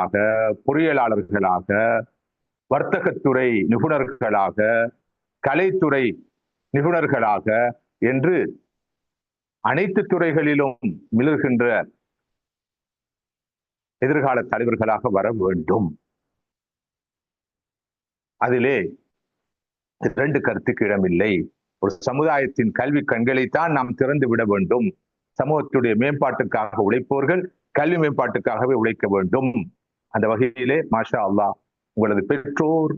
மருத்துவர்களாக, பொறியியலாளர்களாக, வர்த்தகத்துறை நிபுணர்களாக, கலைத்துறை நிபுணர்களாக என்று அனைத்து துறைகளிலும் மிளர்கின்ற எதிர்கால தலைவர்களாக வர வேண்டும். அதிலே இரண்டு கருத்துக்கு இடமில்லை. ஒரு சமுதாயத்தின் கல்வி கண்களைத்தான் நாம் திறந்து விட வேண்டும். சமூகத்துடைய மேம்பாட்டுக்காக உழைப்பவர்கள் கல்வி மேம்பாட்டுக்காகவே உழைக்க வேண்டும். அந்த வகையிலே மாஷா அல்லாஹ், உங்களது பெற்றோர்,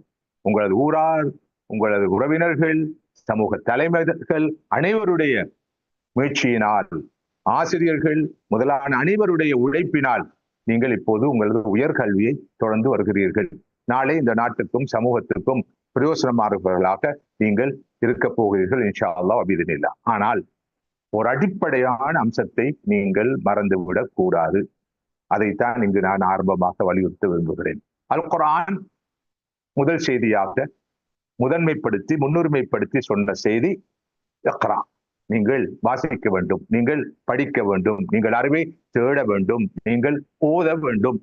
உங்களது ஊரார், உங்களது உறவினர்கள், சமூக தலைமைகள் அனைவருடைய முயற்சியினால், ஆசிரியர்கள் முதலான அனைவருடைய உழைப்பினால் நீங்கள் இப்போது உங்களது உயர்கல்வியை தொடர்ந்து வருகிறீர்கள். நாளை இந்த நாட்டுக்கும் சமூகத்திற்கும் பிரயோசனமானவர்களாக நீங்கள் இருக்க போகிறீர்கள் இன்ஷா அல்லாஹ் அபிதினில்லா. ஆனால் ஒரு அடிப்படையான அம்சத்தை நீங்கள் மறந்துவிடக் கூடாது. அதைத்தான் இங்கு நான் ஆரம்பமாக வலியுறுத்த விரும்புகிறேன். அல் குர்ஆன் முதல் செய்தியாக முதன்மைப்படுத்தி முன்னுரிமைப்படுத்தி சொன்ன செய்தி இக்ரா, நீங்கள் வாசிக்க வேண்டும், நீங்கள் படிக்க வேண்டும், நீங்கள் அறிவை தேட வேண்டும், நீங்கள் ஓத வேண்டும்.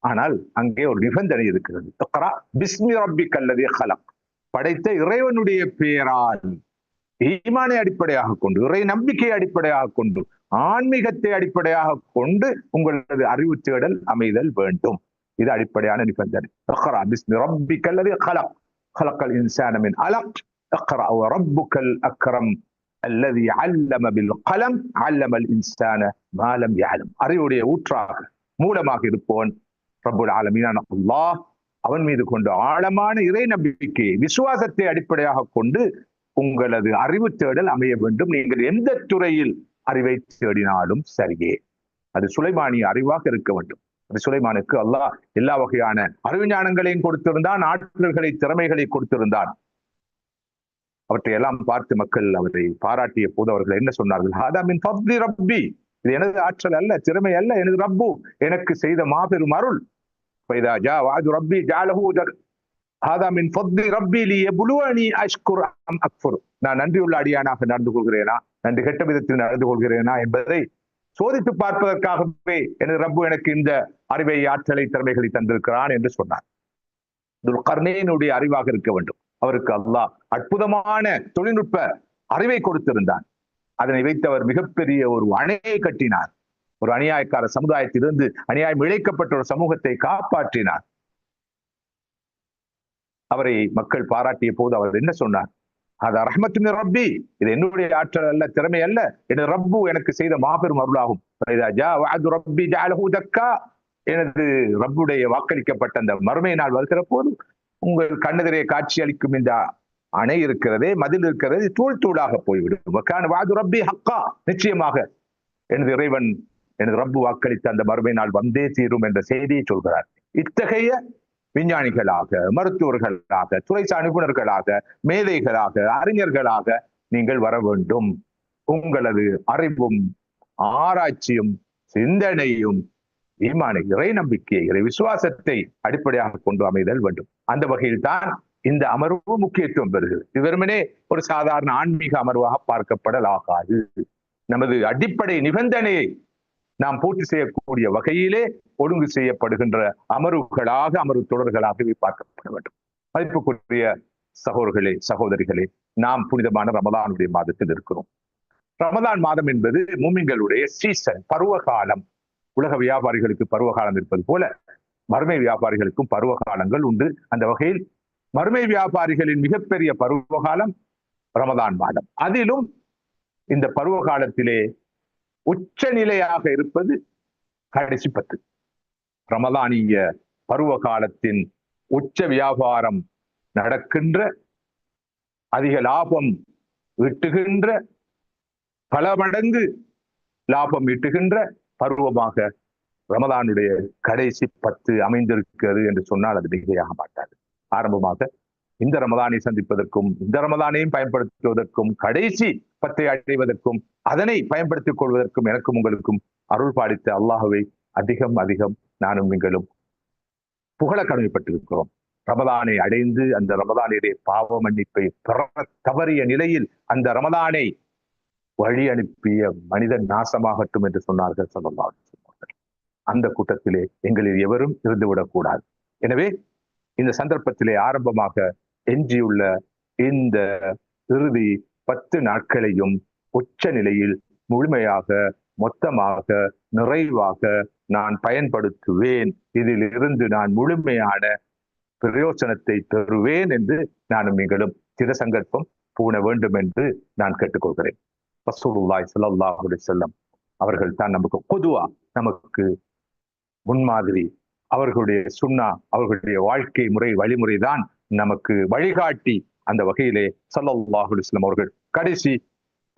ஆனால் அங்கே ஒரு நிபந்தனை இருக்கிறது. இக்ரா பிஸ்மி ரப்பிக்கல்லதீ ஹலக், படைத்த இறைவனுடைய பெயரால், ஈமானை அடிப்படையாக கொண்டு, இறை நம்பிக்கையை அடிப்படையாக கொண்டு, ஆன்மீகத்தை அடிப்படையாக கொண்டு உங்களது அறிவு தேடல் அமைதல் வேண்டும். இது அடிப்படையான நிபந்தனை. இக்ரா பிஸ்மி ரப்பிக்கல்லதீ ஹலக், ஹலக்கல் இன்சான மின் அலக், இக்ரா ரப்புக்கல் அக்ரம் அல்லதி அல்லம பில் கலம் அல்லமல் இன்சான மா லம் யஅலம். அறிவுடைய ஊற்றாக மூலமாக இருப்பவன் ரப்புல் ஆலமீனான அல்லாஹ். அவன் மீது கொண்டு ஆழமான இறை நம்பிக்கை விசுவாசத்தை அடிப்படையாக கொண்டு உங்களது அறிவு தேடல் அமைய வேண்டும். நீங்கள் எந்த துறையில் அறிவை தேடினாலும் சரியே, அது சுலைமானிய அறிவாக இருக்க வேண்டும். அது சுலைமானுக்கு அல்லாஹ் எல்லா வகையான அறிவுஞானங்களையும் கொடுத்திருந்தான், ஆற்றல்களை, திறமைகளை கொடுத்திருந்தான். அவற்றை எல்லாம் பார்த்து மக்கள் அவரை பாராட்டிய போது அவர்கள் என்ன சொன்னார்கள்? ஹாதா மின் ஃபத்லி ரப்பி, இது எனது ஆற்றல் அல்ல, திறமை அல்ல, எனது ரப்பு எனக்கு செய்த மாபெரும் அருள். ஃபைதா ஜா வஅது ரப்பி ஜஅலஹு ஹாதா மின் ஃபத்லி ரப்பி லியப்லுவனி அஷ்குர் அம் அக்ஃபுர். நான் நன்றியுள்ள அடியானாக நடந்து கொள்கிறேனா, நன்றி கெட்ட விதத்தில் நடந்து கொள்கிறேனா என்பதை சோதித்து பார்ப்பதற்காகவே எனது ரப்பு எனக்கு இந்த அறிவை, ஆற்றலை, திறமைகளை தந்திருக்கிறான் என்று சொன்னார். துல்கர்னைனுடைய அறிவாக இருக்க வேண்டும். அவருக்கு அல்லாஹ் அற்புதமான தொழில்நுட்ப அறிவை கொடுத்திருந்தான். அதனை வைத்தவர் மிகப்பெரிய ஒரு அணையை கட்டினார். ஒரு அநியாயக்கார சமுதாயத்திலிருந்து அநியாயம் இழைக்கப்பட்ட ஒரு சமூகத்தை காப்பாற்றினார். அவரை மக்கள் பாராட்டிய போது அவர் என்ன சொன்னார்? அது ரஹ்மத்து மின் ரப்பி, இது என்னுடைய ஆற்றல் அல்ல, திறமை அல்ல, எனது ரப்பு எனக்கு செய்த மாபெரும் அருளாகும். எனது ரப்புடைய வாக்களிக்கப்பட்ட அந்த மறுமை நாள் வருகிற போது உங்கள் கண்ணெதிரே காட்சி அளிக்கும் இந்த அணை இருக்கிறதே, மதில் இருக்கிறது, தூள் தூளாக போய்விடும். நிச்சயமாக எனது இறைவன், எனது ரப்பு வாக்களித்த அந்த மறுமை நாள் வந்தே தீரும் என்ற செய்தியை சொல்கிறார். இத்தகைய விஞ்ஞானிகளாக, மருத்துவர்களாக, துறைசார் நிபுணர்களாக, மேதைகளாக, அறிஞர்களாக நீங்கள் வர வேண்டும். உங்களது அறிவும் ஆராய்ச்சியும் சிந்தனையும் ஈமானை, இறை நம்பிக்கையை, இறை விசுவாசத்தை அடிப்படையாக கொண்டு அமைதல் வேண்டும். அந்த வகையில் தான் இந்த அமர்வு முக்கியத்துவம் பெறுகிறது. இது வெறுமனே ஒரு சாதாரண ஆன்மீக அமர்வாக பார்க்கப்படலாகாது. நமது அடிப்படை நிபந்தனையை நாம் பூர்த்தி செய்யக்கூடிய வகையிலே ஒழுங்கு செய்யப்படுகின்ற அமர்வுகளாக, அமர்வு தொடர்களாகவே பார்க்கப்பட வேண்டும். மதிப்புக்குரிய சகோதரர்களே, சகோதரிகளே, நாம் புனிதமான ரமலானுடைய மாதத்தில் இருக்கிறோம். ரமலான் மாதம் என்பது மூமின்களுடைய சீசன், பருவகாலம். உலக வியாபாரிகளுக்கு பருவகாலம் இருப்பது போல மறுமை வியாபாரிகளுக்கும் பருவகாலங்கள் உண்டு. அந்த வகையில் மறுமை வியாபாரிகளின் மிகப்பெரிய பருவகாலம் ரமலான் மாதம். அதிலும் இந்த பருவகாலத்திலே உச்ச நிலையாக இருப்பது கடைசி 10. ரமலானிய பருவ காலத்தின் உச்ச வியாபாரம் நடக்கின்ற, அதிக லாபம் ஈட்டுகின்ற, பல மடங்கு லாபம் ஈட்டுகின்ற பருவமாக ரமலானுடைய கடைசி 10 அமைந்திருக்கிறது என்று சொன்னால் அது மிகையாக மாட்டாது. ஆரம்பமாக இந்த ரமலானை சந்திப்பதற்கும், இந்த ரமலானையும் பயன்படுத்துவதற்கும், கடைசி 10 அடைவதற்கும், அதனை பயன்படுத்திக் கொள்வதற்கும் எனக்கும் உங்களுக்கும் அருள் பாலித்த அல்லாஹுவை அதிகம் அதிகம் நானும் நீங்களும் புகழ கடமைப்பட்டிருக்கிறோம். ரமலானை அடைந்து அந்த ரமலானுடைய பாவ மன்னிப்பை பெற தவறிய நிலையில் அந்த ரமலானை வழி அனுப்பிய மனிதன் நாசமாகட்டும் என்று சொன்னார்கள் ஸல்லல்லாஹு அலைஹி வஸல்லம். அந்த கூட்டத்திலே எங்களில் எவரும் இருந்துவிடக்கூடாது. எனவே இந்த சந்தர்ப்பத்திலே ஆரம்பமாக எஞ்சியுள்ள இந்த இறுதி 10 நாட்களையும் உச்ச நிலையில் முழுமையாக, மொத்தமாக, நிறைவாக நான் பயன்படுத்துவேன். இதில் இருந்து நான் முழுமையான பிரயோசனத்தை பெறுவேன் என்று நானும் நீங்களும் திடசங்கல்பம் பூண வேண்டும் என்று நான் கேட்டுக்கொள்கிறேன். ரசூலுல்லாஹி ஸல்லல்லாஹு அலைஹி வஸல்லம் அவர்கள் தான் நமக்கு குதுவா, நமக்கு முன்மாதிரி. அவர்களுடைய சுன்னா, அவர்களுடைய வாழ்க்கை முறை வழிமுறை தான் நமக்கு வழிகாட்டி. அந்த வகையிலே ஸல்லல்லாஹு அலைஹி வஸல்லம் அவர்கள் கடைசி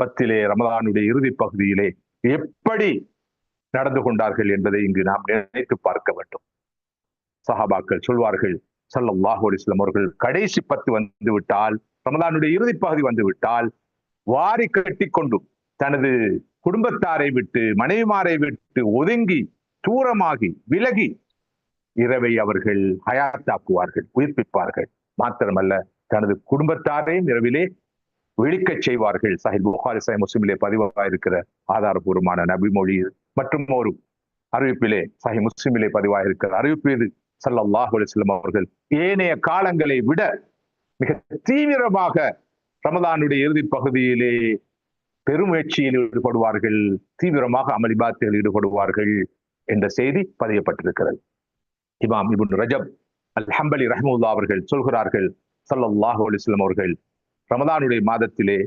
10 ரமலானுடைய இறுதி பகுதியிலே எப்படி நடந்து கொண்டார்கள் என்பதை இங்கு நாம் நினைத்து பார்க்க வேண்டும். சஹாபாக்கள் சொல்வார்கள், ஸல்லல்லாஹு அலைஹி வஸல்லம் அவர்கள் கடைசி 10 வந்து விட்டால், ரமலானுடைய இறுதி பகுதி வந்து விட்டால், வாரி கட்டி கொண்டு தனது குடும்பத்தாரை விட்டு, மனைவிமாரை விட்டு ஒதுங்கி, தூரமாகி, விலகி இரவை அவர்கள் ஹயாத்தாக்குவார்கள், உயிர்ப்பிப்பார்கள். மாத்திரமல்ல, தனது குடும்பத்தாரையும் இரவிலே விழிக்கச் செய்வார்கள். சஹீஹ் புகாரி, சஹீஹ் முஸ்லிமிலே பதிவாக இருக்கிற ஆதாரபூர்வமான நபிமொழி. மற்றும் ஒரு அறிவிப்பிலே, சஹீஹ் முஸ்லிமிலே பதிவாக இருக்கிற அறிவிப்பு இது. ஸல்லல்லாஹு அலைஹி வஸல்லம் அவர்கள் ஏனைய காலங்களை விட மிக தீவிரமாக ரமலானுடைய இறுதி பகுதியிலே பெருமுயற்சியில் ஈடுபடுவார்கள், தீவிரமாக அமல் இபாதத்தில் ஈடுபடுவார்கள் என்ற செய்தி பதியப்பட்டிருக்கிறது. இமாம் இப்னு ரஜப் அல் ஹம்பலி ரஹ்மத்துல்லாஹி அவர்கள் சொல்கிறார்கள், ஸல்லல்லாஹு அலைஹி வஸல்லம் அவர்கள் ரமலானுடைய மாதத்திலே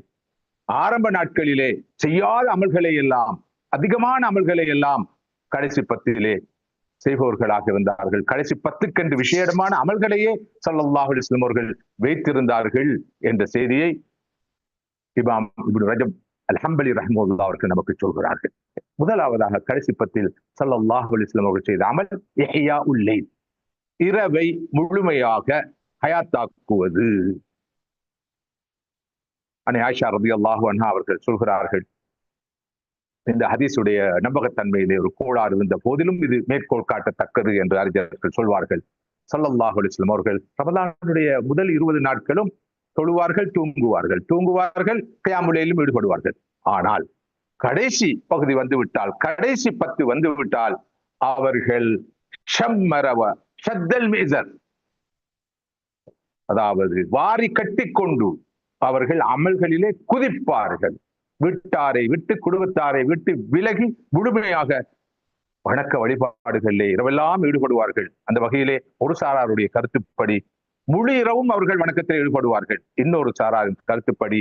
ஆரம்ப நாட்களிலே செய்யாத அமல்களை எல்லாம், அதிகமான அமல்களை எல்லாம் கடைசி 10 செய்பவர்களாக இருந்தார்கள். கடைசி 10 விசேடமான அமல்களையே ஸல்லல்லாஹு அலைஹி வஸல்லம் அவர்கள் வைத்திருந்தார்கள் என்ற செய்தியை இமாம் இப்னு ரஜப் அல் ஹம்பலி ரஹ்மத்துல்லாஹி அவர்கள் நமக்கு சொல்கிறார்கள். முதலாவதாக கடைசி 10 ஸல்லல்லாஹு அலைஹி வஸல்லம் அவர்கள் செய்த அமல் இஹ்யாஉல் லைல், இரவை முழுமையாக ஹயாத்தாக்குவது. அன்னை ஆயிஷா ரலியல்லாஹு அன்ஹா அவர்கள் சொல்கிறார்கள், இந்த ஹதீஸுடைய நம்பகத்தன்மையிலே ஒரு கோளாறு இருந்த போதிலும் இது மேற்கோள் காட்டத்தக்கது என்று அறிஞர்கள் சொல்வார்கள். ஸல்லல்லாஹு அலைஹி வஸல்லம் அவர்கள் ரமலானுடைய முதல் 20 நாட்களும் தொழுவார்கள், தூங்குவார்கள், கியாமுல் லைலிலும் ஈடுபடுவார்கள். ஆனால் கடைசி பகுதி வந்துவிட்டால், கடைசி 10 வந்துவிட்டால், அவர்கள் ஷம்மரவ ஷத்தல் மீசர், அதாவது வாரி கட்டிக்கொண்டு அவர்கள் அமல்களிலே குதிப்பார்கள். விட்டாரை விட்டு, குடும்பத்தாரை விட்டு விலகி முழுமையாக வணக்க வழிபாடுகளிலே இரவெல்லாம் ஈடுபடுவார்கள். அந்த வகையிலே ஒரு சாராருடைய கருத்துப்படி முழு இரவும் அவர்கள் வணக்கத்தில் ஈடுபடுவார்கள். இன்னொரு சாராரின் கருத்துப்படி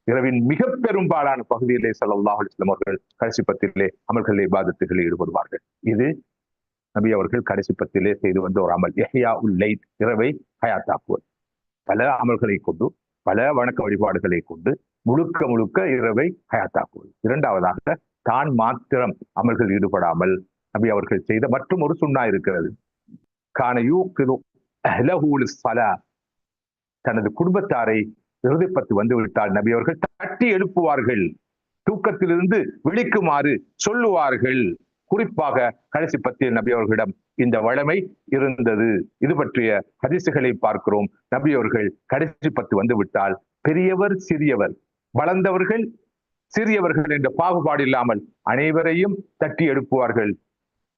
இரவின் மிக பெரும்பாலான பகுதியிலே ஸல்லல்லாஹு அலைஹி வஸல்லம் அவர்கள் கடைசி 10 அமல்களிலே இபாதத்துகளில் ஈடுபடுவார்கள். இது நபி அவர்கள் கடைசி 10 செய்து வந்த ஒரு அமல், இஹ்யாஉல் லைல், இரவை ஹயாத்தாக்குவது. பல அமல்களை கொண்டு, பல வணக்க வழிபாடுகளை கொண்டு முழுக்க இரவை ஹயாத்தாக்குவது. இரண்டாவதாக, தான் மாத்திரம் அமல்கள் ஈடுபடாமல் நபி அவர்கள் செய்த மற்றும் ஒரு சுன்னா இருக்கிறது. கான யூகிது அஹ்லஹு லிஸ்ஸலா, தனது குடும்பத்தாரை இறுதி 10 வந்து விட்டால் நபி அவர்கள் தட்டி எழுப்புவார்கள், தூக்கத்திலிருந்து விழிக்குமாறு சொல்லுவார்கள். குறிப்பாக கடைசி 10 நபி அவர்களிடம் இந்த வழமை இருந்தது. இது பற்றிய ஹதீசுகளை பார்க்கிறோம். நபி அவர்கள் கடைசி 10 வந்து விட்டால் பெரியவர், சிறியவர், வளர்ந்தவர்கள், சிறியவர்கள் என்ற பாகுபாடு இல்லாமல் அனைவரையும் தட்டி எழுப்புவார்கள்.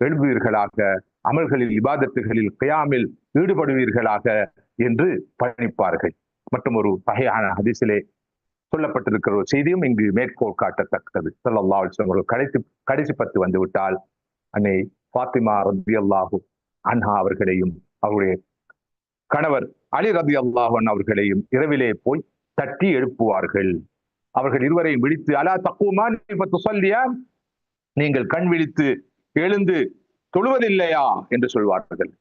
எழுப்புவீர்களாக, அமல்களில், இபாதத்துகளில், கியாமில் ஈடுபடுவீர்களாக என்று பணிப்பார்கள். மற்றும் ஒரு வகையான ஹதீஸிலே சொல்லப்பட்டிருக்கிற ஒரு செய்தியும் இங்கு மேற்கோள் காட்டத்தக்கது. ஸல்லல்லாஹு அலைஹி வஸல்லம் அவர்கள் கடைசி 10 வந்து விட்டால் அன்னை ஃபாத்திமா ரலியல்லாஹு அன்ஹா அவர்களையும் அவருடைய கணவர் அலி ரலியல்லாஹு அன்ஹு அவர்களையும் இரவிலே போய் தட்டி எழுப்புவார்கள். அவர்கள் இருவரையும் விழித்து, அலா தக்கூமான் ஃபதுஸல்லியா, நீங்கள் கண் விழித்து எழுந்து தொழுவதில்லையா என்று சொல்வார்கள்.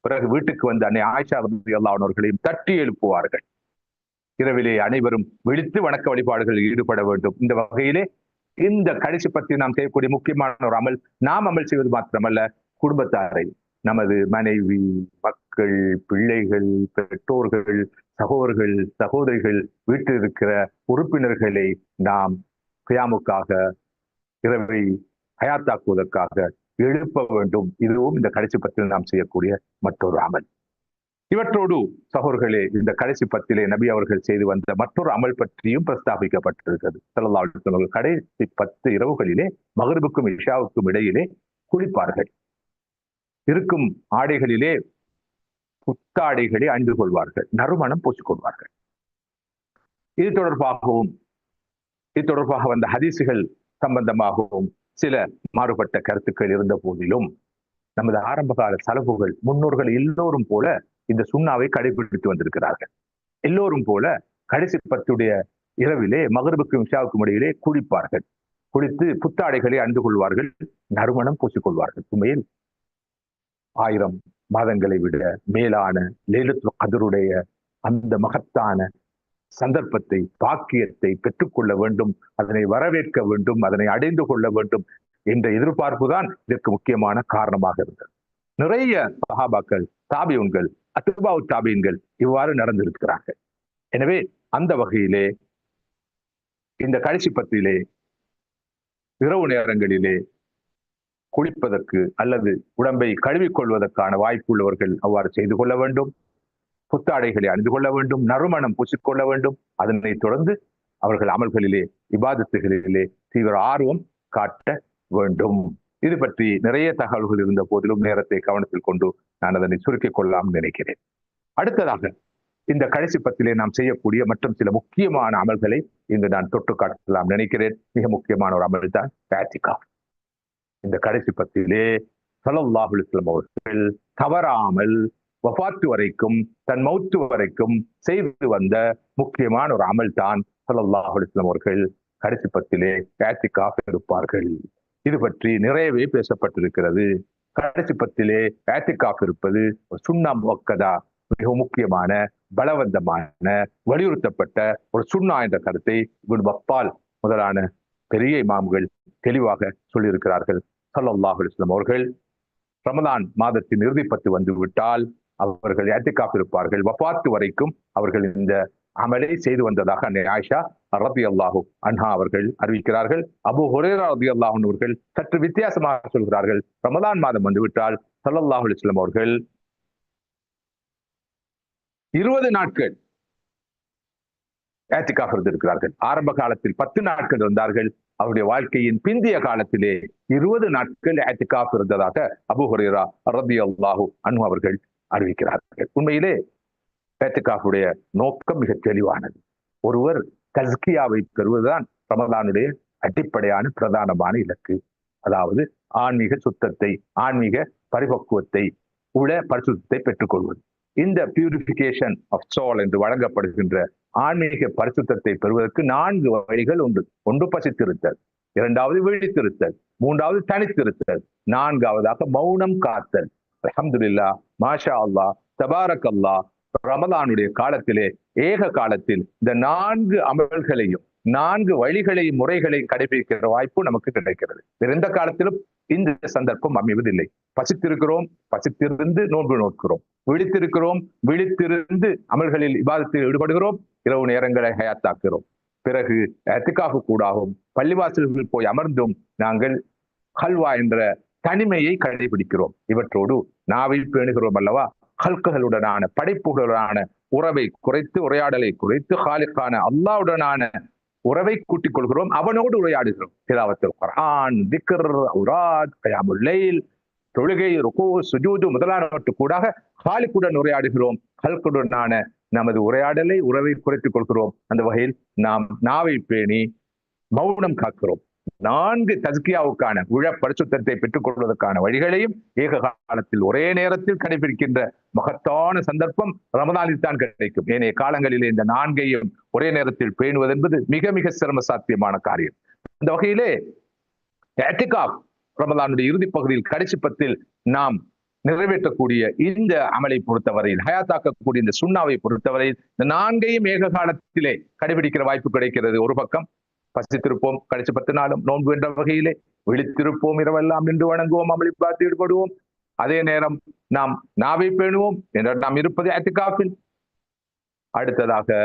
பிறகு வீட்டுக்கு வந்து அன்னை ஆயிஷா ரலியல்லாஹு அன்ஹா அவர்களையும் தட்டி எழுப்புவார்கள். இரவிலே அனைவரும் விழித்து வணக்க வழிபாடுகளில் ஈடுபட வேண்டும். இந்த வகையிலே இந்த கடைசி 10 நாம் செய்யக்கூடிய முக்கியமான ஒரு அமல், நாம் அமல் செய்வது மாத்திரமல்ல, குடும்பத்தாரை, நமது மனைவி, மக்கள், பிள்ளைகள், பெற்றோர்கள், சகோதரர்கள், சகோதரிகள், வீட்டில் இருக்கிற உறுப்பினர்களை நாம் கியாமுக்காக, இரவை ஹயாத்தாக்குவதற்காக எழுப்ப வேண்டும். இதுவும் இந்த கடைசி 10 நாம் செய்யக்கூடிய மற்றொரு அமல். இவற்றோடு சகோதரர்களே, இந்த கடைசி 10 நபி அவர்கள் செய்து வந்த மற்றொரு அமல் பற்றியும் பிரஸ்தாபிக்கப்பட்டிருக்கிறது. ஸல்லல்லாஹு அலைஹி வஸல்லம் கடைசி 10 இரவுகளிலே மக்ரிபுக்கும் இஷாவுக்கும் இடையிலே குளிப்பார்கள். இருக்கும் ஆடைகளிலே புத்தாடைகளை அணிந்து கொள்வார்கள், நறுமணம் பூசிக்கொள்வார்கள். இது தொடர்பாக வந்த ஹதீசுகள் சம்பந்தமாகவும் சில மாறுபட்ட கருத்துக்கள் இருந்த போதிலும் நமது ஆரம்பகால சலபுகள் முன்னோர்கள் எல்லோரும் போல இந்த சுண்ணாவை கடைபிடித்து வந்திருக்கிறார்கள். எல்லோரும் போல கடைசி பத்துடைய இரவிலே மகரிபுக்கும் இஷாவுக்கும் இடையிலே குளிப்பார்கள். குளித்து புத்தாடைகளை அணிந்து கொள்வார்கள், நறுமணம் பூசிக்கொள்வார்கள். உண்மையில் 1000 மாதங்களை விட மேலான லைலத்துல் கத்ருடைய அந்த மகத்தான சந்தர்ப்பத்தை, பாக்கியத்தை பெற்றுக்கொள்ள வேண்டும், அதனை வரவேற்க வேண்டும், அதனை அடைந்து கொள்ள வேண்டும் என்ற எதிர்பார்ப்பு தான் இதற்கு முக்கியமான காரணமாக இருந்தது. நிறைய சஹாபாக்கள், தாபியூன்கள், அத்பாஉ தாபியீன்கள் இவ்வாறு நடந்திருக்கிறார்கள். எனவே அந்த வகையிலே இந்த கடைசி பத்திலே இரவு நேரங்களிலே குளிப்பதற்கு அல்லது உடம்பை கழுவிக்கொள்வதற்கான வாய்ப்பு உள்ளவர்கள் அவ்வாறு செய்து கொள்ள வேண்டும். புத்தாடைகளை அணிந்து கொள்ள வேண்டும், நறுமணம் பூசிக்கொள்ள வேண்டும். அதனை தொடர்ந்து அவர்கள் அமல்களிலே, இபாதத்துகளிலே தீவிர ஆர்வம் காட்ட வேண்டும். இது பற்றி நிறைய தகவல்கள் இருந்த போதிலும் நேரத்தை கவனத்தில் கொண்டு நான் அதனை சுருக்கிக் கொள்ளலாம் நினைக்கிறேன். அடுத்ததாக இந்த கடைசி பத்திலே நாம் செய்யக்கூடிய மற்றும் சில முக்கியமான அமல்களை இங்கு நான் தொட்டு காட்டலாம் நினைக்கிறேன். மிக முக்கியமான ஒரு அமல் தான் இஅ்திகாஃப். இந்த கடைசி பத்திலே ஸல்லல்லாஹு அலைஹி வஸல்லம் அவர்கள் தவறாமல் வஃபாத்து வரைக்கும், தன் மௌத்து வரைக்கும் செய்து வந்த முக்கியமான ஒரு அமல் தான் ஸல்லல்லாஹு அலைஹி வஸல்லம் அவர்கள் கடைசி பத்திலே இஅ்திகாஃப் இருப்பார்கள். இது பற்றி நிறையவே பேசப்பட்டிருக்கிறது. கடைசி பத்திலே இஅ்திகாஃப் இருப்பது சுன்னா முஅக்கதா, மிக முக்கியமான, பலவந்தமான, வலியுறுத்தப்பட்ட ஒரு சுன்னா என்ற கருத்தை இப்னு பத்தால் முதலான பெரிய இமாம்கள் தெளிவாக சொல்லியிருக்கிறார்கள். ஸல்லல்லாஹு அலைஹி வஸல்லம் அவர்கள் ரமலான் மாதத்தின் இறுதி பத்து வந்து விட்டால் அவர்கள் இஅ்திகாஃப் இருப்பார்கள். வஃபாத்து வரைக்கும் அவர்கள் இந்த அமலை செய்து வந்ததாக அன்னை ஆயிஷா ரலியல்லாஹு அன்ஹா அவர்கள் அறிவிக்கிறார்கள். அபூ ஹுரைரா ரலியல்லாஹு அன்ஹு அவர்கள் சற்று வித்தியாசமாக சொல்கிறார்கள். ரமலான் மாதம் வந்துவிட்டால் ஸல்லல்லாஹு அலைஹி வஸல்லம் அவர்கள் 20 நாட்கள் இஅ்திகாஃப் இருந்திருக்கிறார்கள். ஆரம்ப காலத்தில் 10 நாட்கள் இருந்தார்கள். அவருடைய வாழ்க்கையின் பிந்திய காலத்திலே 20 நாட்கள் இஅ்திகாஃப் இருந்ததாக அபூ ஹுரைரா ரலியல்லாஹு அன்ஹு அவர்கள் அறிவிக்கிறார்கள். உண்மையிலே இஅ்திகாஃபுடைய நோக்கம் மிக தெளிவானது. ஒருவர் தஸ்கியாவை பெறுவதுதான் ரமலானுடைய அடிப்படையான பிரதானமான இலக்கு. அதாவது ஆன்மீக சுத்தத்தை, ஆன்மீக பரிபக்குவத்தை, உள பரிசுத்தத்தை பெற்றுக்கொள்வது. இந்த பியூரிபிகேஷன் ஆஃப் சோல் என்று வழங்கப்படுகின்ற ஆன்மீக பரிசுத்தத்தை பெறுவதற்கு 4 வழிகள் உண்டு. ஒன்று பசித்திருத்தல், 2வது விழித்திருத்தல், 3வது தனித்திருத்தல், 4வதாக மௌனம் காத்தல். அல்ஹம்துலில்லாஹ், மாஷா அல்லாஹ், தபாரக் அல்லாஹ், ரமலானுடைய காலத்திலே, ஏக காலத்தில் இந்த 4 அமல்களையும் 4 வழிகளையும் முறைகளையும் கடைபிடிக்கிற வாய்ப்பு நமக்கு கிடைக்கிறது. வேற எந்த காலத்திலும் இந்த சந்தர்ப்பம் அமைவதில்லை. பசித்திருக்கிறோம், பசித்திருந்து நோன்பு நோக்கிறோம். விழித்திருக்கிறோம், விழித்திருந்து அமல்களில் இபாதத்தில் ஈடுபடுகிறோம். இரவு நேரங்களை ஹயாத்தாக்குகிறோம். பிறகு இஅ்திகாஃப் கூடாகவும் பள்ளிவாசல்களில் போய் அமர்ந்தும் நாங்கள் ஹல்வா என்ற தனிமையை கடைபிடிக்கிறோம். இவற்றோடு நாவை பேணுகிறோம் அல்லவா? ஹல்குகளுடனான, படைப்புகளுடனான உறவை குறைத்து, உரையாடலை குறைத்து, ஹாலிக்கான அல்லாஹ்வுடனான உறவை கூட்டிக் கொள்கிறோம். அவனோடு உரையாடுகிறோம். திலாவத்துல் குர்ஆன், திக்ர், அவுராத், கியாமுல் லைல், தொழுகை, ருகூ, சுஜூது முதலானவற்று கூடாக ஹாலிக்குடன் உரையாடுகிறோம். ஹல்குடனான நமது உரையாடலை, உறவை குறைத்துக் கொள்கிறோம். அந்த வகையில் நாம் நாவை பேணி மௌனம் காக்கிறோம். 4 தஸ்கியாவுக்கான உழ பரிசுத்தத்தை பெற்றுக் கொள்வதற்கான வழிகளையும் ஏக காலத்தில் ஒரே நேரத்தில் கடைபிடிக்கின்ற மகத்தான சந்தர்ப்பம் ரமலானில் தான் கிடைக்கும். ஏனைய காலங்களிலே இந்த 4ஐயும் ஒரே நேரத்தில் பேணுவது என்பது மிக மிக சிரம சாத்தியமான காரியம். இந்த வகையிலே இஅ்திகாஃப் ரமலானுடைய இறுதி பகுதியில் கடைசி பத்தில் நாம் நிறைவேற்றக்கூடிய இந்த அமலை பொறுத்தவரையில், ஹயாத்தாக்கக்கூடிய இந்த சுண்ணாவை பொறுத்தவரையில் இந்த 4ஐயும் ஏக காலத்திலே கடைபிடிக்கிற வாய்ப்பு கிடைக்கிறது. ஒரு பக்கம் பசித்திருப்போம், கடைசி 10 நாளும் நோன்பு என்ற வகையிலே, விழித்திருப்போம், இரவெல்லாம் நின்று வணங்குவோம், அமளி பார்த்து ஈடுபடுவோம். அதே நேரம் நாம் நாவை பேணுவோம் என்ற நாம் இருப்பது இஅ்திகாஃபில். அடுத்ததாக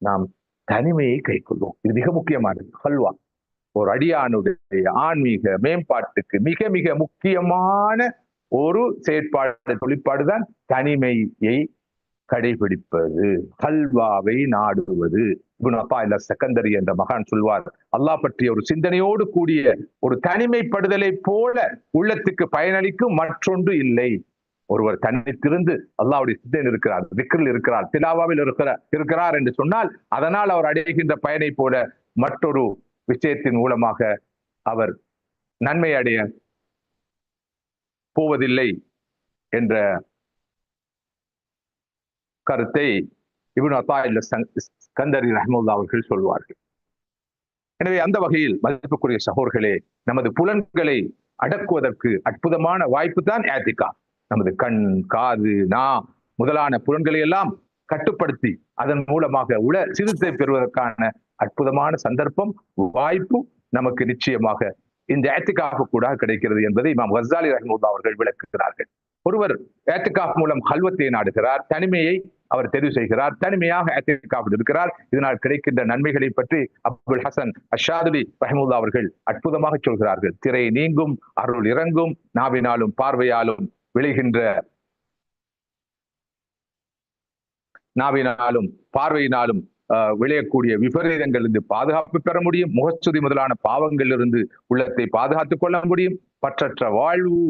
நாம் தனிமையை கைக்கொள்வோம். இது மிக முக்கியமானது. ஹல்வா ஒரு அடியானுடைய ஆன்மீக மேம்பாட்டுக்கு மிக மிக முக்கியமான ஒரு செயற்பாடு, தொழிற்பாடுதான் தனிமையை கடைபிடிப்பது, ஹல்வாவை நாடுவது. இப்னு அத்தாஇல்லா ஸகந்தரி என்ற மகான் சொல்வார், அல்லாஹ் பற்றிய ஒரு சிந்தனையோடு கூடிய ஒரு தனிமைப்படுதலை போல உள்ளத்துக்கு பயனளிக்கும் மற்றொன்று இல்லை. ஒருவர் தன்னித்திருந்து அல்லாஹ்வுடைய சிந்தனை இருக்கிறார், திக்ரில் இருக்கிறார், திலாவாவில் இருக்கிறார் என்று சொன்னால் அதனால் அவர் அடைகின்ற பயனை போல மற்றொரு விஷயத்தின் மூலமாக அவர் நன்மை அடைய போவதில்லை என்ற கருத்தை இப்னு அத்தாஇல்லா ஸகந்தரி ரஹ்மத்துல்லாஹி அவர்கள் சொல்வார்கள். எனவே அந்த வகையில் மதிப்புக்குரிய சகோதரர்களே, நமது புலன்களை அடக்குவதற்கு அற்புதமான வாய்ப்பு தான் இஅ்திகாஃப். நமது கண், காது, நா முதலான புலன்களை எல்லாம் கட்டுப்படுத்தி அதன் மூலமாக சிறுத்தை பெறுவதற்கான அற்புதமான சந்தர்ப்பம், வாய்ப்பு நமக்கு நிச்சயமாக இந்த இஅ்திகாஃப் கூட கிடைக்கிறது என்பதை இமாம் கஸ்ஸாலி ரஹ்மத்துல்லாஹி அவர்கள் விளக்குகிறார்கள். ஒருவர் இஅ்திகாஃப் மூலம் கல்வத்தை நாடுகிறார், தனிமையை அவர் தெரிவு செய்கிறார், தனிமையாக இஅ்திகாஃபில் இருக்கிறார். இதனால் கிடைக்கின்ற நன்மைகளை பற்றி அபுல் ஹசன் அஷாதுலி ரஹ்மத்துல்லாஹி அவர்கள் அற்புதமாக சொல்கிறார்கள். திரை நீங்கும், அருள் இறங்கும், நாவினாலும் பார்வையாலும் பார்வையினாலும் விளையக்கூடிய விபரீதங்களிலிருந்து பாதுகாப்பு பெற முடியும். முகச்சுதி முதலான பாவங்களிலிருந்து உள்ளத்தை பாதுகாத்துக் கொள்ள முடியும். பற்றற்ற வாழ்வு,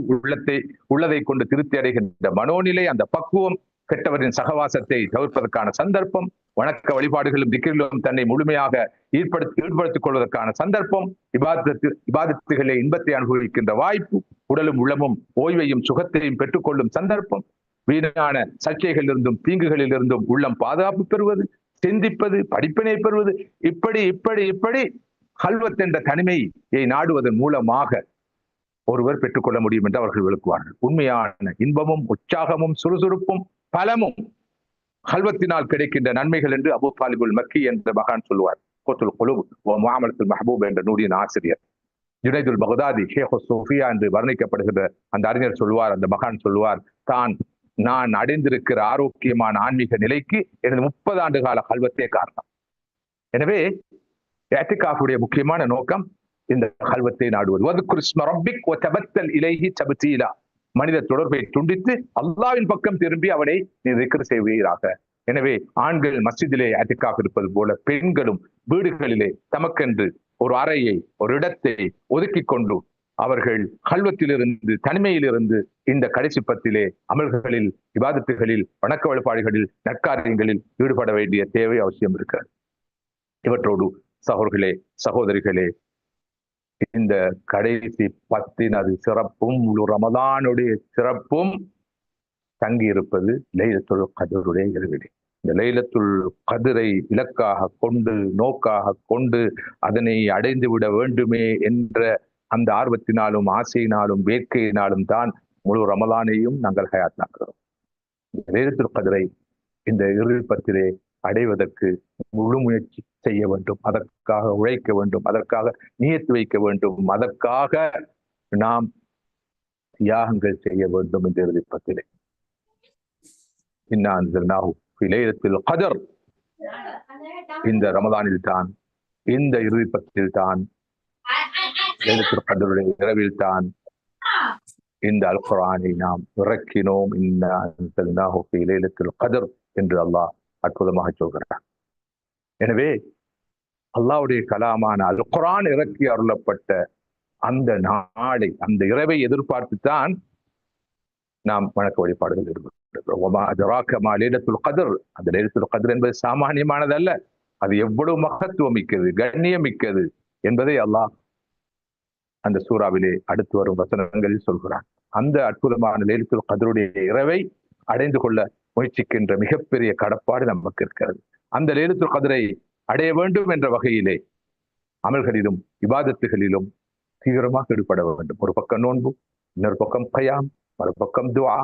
உள்ளதை கொண்டு திருப்தி அடைகின்ற மனோநிலை, அந்த பக்குவம், கெட்டவரின் சகவாசத்தை தவிர்ப்பதற்கான சந்தர்ப்பம், வணக்க வழிபாடுகளும் திக்ரிலும் தன்னை முழுமையாக ஈடுபடுத்திக் கொள்வதற்கான சந்தர்ப்பம், இபாதத்துகளே இன்பத்தை அனுபவிக்கின்ற வாய்ப்பு, உடலும் உள்ளமும் ஓய்வையும் சுகத்தையும் பெற்றுக்கொள்ளும் சந்தர்ப்பம், வீணான சர்ச்சைகளிலிருந்தும் தீங்குகளிலிருந்தும் உள்ளம் பாதுகாப்பு பெறுவது, சிந்திப்பது, படிப்பினை பெறுவது, இப்படி கல்வத் என்ற தனிமையை நாடுவதன் மூலமாக ஒருவர் பெற்றுக்கொள்ள முடியும் என்று அவர்கள் விளக்குவார்கள். உண்மையான இன்பமும் உற்சாகமும் சுறுசுறுப்பும் பலமும் கல்வத்தினால் கிடைக்கின்ற நன்மைகள் என்று அபூ தாலிபுல் மக்கி என்ற மகான் சொல்லுவார். கோத்துல் குலூப் வ முஆமலத்துல் மஹ்பூப் என்ற நூலின் ஆசிரியர் ஜுனைதுல் பக்தாதி ஷேக் சூஃபியா என்று வர்ணிக்கப்படுகின்ற அந்த அறிஞர் சொல்லுவார், அந்த மகான் சொல்லுவார், நான் அடைந்திருக்கிற ஆரோக்கியமான ஆன்மீக நிலைக்கு எனது 30 ஆண்டு கால கல்வத்தே காரணம். எனவே இஅ்திகாஃபுடைய முக்கியமான நோக்கம் இந்த கல்வத்தை நாடுவது. வத்குர் இஸ்ம ரப்பிக் வ தபத்தல் இலைஹி தப்தீலா. மனித தொடர்பை துண்டித்து அல்லாஹ்வின் பக்கம் திரும்பி அவனை நீ திக்ர் செய்வீராக. எனவே ஆண்கள் மஸ்ஜிதிலே இஅ்திகாஃப் இருப்பது போல பெண்களும் வீடுகளிலே தமக்கென்று ஒரு அறையை, ஒரு இடத்தை ஒதுக்கி கொண்டு அவர்கள் கல்வத்திலிருந்து, தனிமையிலிருந்து இந்த கடைசி பத்திலே அமல்களில், இபாதத்துகளில், வணக்க வழிபாடுகளில், நற்காரியங்களில் ஈடுபட வேண்டிய தேவை அவசியம் இருக்கிறது. இவற்றோடு சகோதரர்களே, சகோதரிகளே, இந்த கடைசி பத்தின் அது சிறப்பும் முழு ரமதானுடைய சிறப்பும் தங்கி இருப்பது லைலத்துல் கத்ருடைய இரவிலே. இந்த லைலத்துல் கத்ரை இலக்காக கொண்டு, நோக்காக கொண்டு அதனை அடைந்து விட வேண்டுமே என்ற அந்த ஆர்வத்தினாலும் ஆசையினாலும் வேட்கையினாலும் தான் முழு ரமலானையும் நாங்கள் ஹயாத்தாக்குகிறோம். லைலத்துல் கத்ரை இந்த இறுதி பத்திலே அடைவதற்கு முழு முயற்சி செய்ய வேண்டும், அதற்காக உழைக்க வேண்டும், அதற்காக நியத்து வைக்க வேண்டும், அதற்காக நாம் தியாகங்கள் செய்ய வேண்டும். இந்த இறுதி பத்திலே இன்னா அன்ஸல்நாஹு ஃபீ லைலத்துல் கத்ர், இந்த ரமலானில் தான், இந்த இறுதி பத்தில் தான், லைலத்துல் கத்ருடைய இரவில் தான் இந்த அல் குர்ஆனை நாம் இறக்கினோம். இன்னா அன்ஸல்நாஹு ஃபீ லைலத்துல் கத்ர் என்று அல்லாஹ் அற்புதமாக சொல்கிறார். எனவே அல்லாஹ்வுடைய கலாமான அல் குர்ஆன் இறக்கி அருளப்பட்ட அந்த நாளை, அந்த இரவை எதிர்பார்த்துத்தான் நாம் வணக்க வழிபாடுகள் ஈடுபடுகிறோம். வமா அத்ராக மா லைலத்துல் கத்ர். அந்த லைலத்துல் கத்ர் என்பது சாமானியமானது அல்ல. அது எவ்வளவு மகத்துவம் மிக்கது, கண்ணியம் மிக்கது என்பதை அல்லாஹ் அந்த சூறாவிலே அடுத்து வரும் வசனங்களில் சொல்கிறான். அந்த அற்புதமான லைலத்துல் கத்ருடைய இரவை அடைந்து கொள்ள முயற்சிக்கின்ற மிகப்பெரிய கடப்பாடு நமக்கு இருக்கிறது. அந்த லைலத்துல் கத்ரை அடைய வேண்டும் என்ற வகையிலே அமல்களிலும் இபாதத்துகளிலும் தீவிரமாக ஈடுபட வேண்டும். ஒரு பக்கம் நோன்பு, இன்னொரு பக்கம் கயாம், மறுபக்கம் துஆ,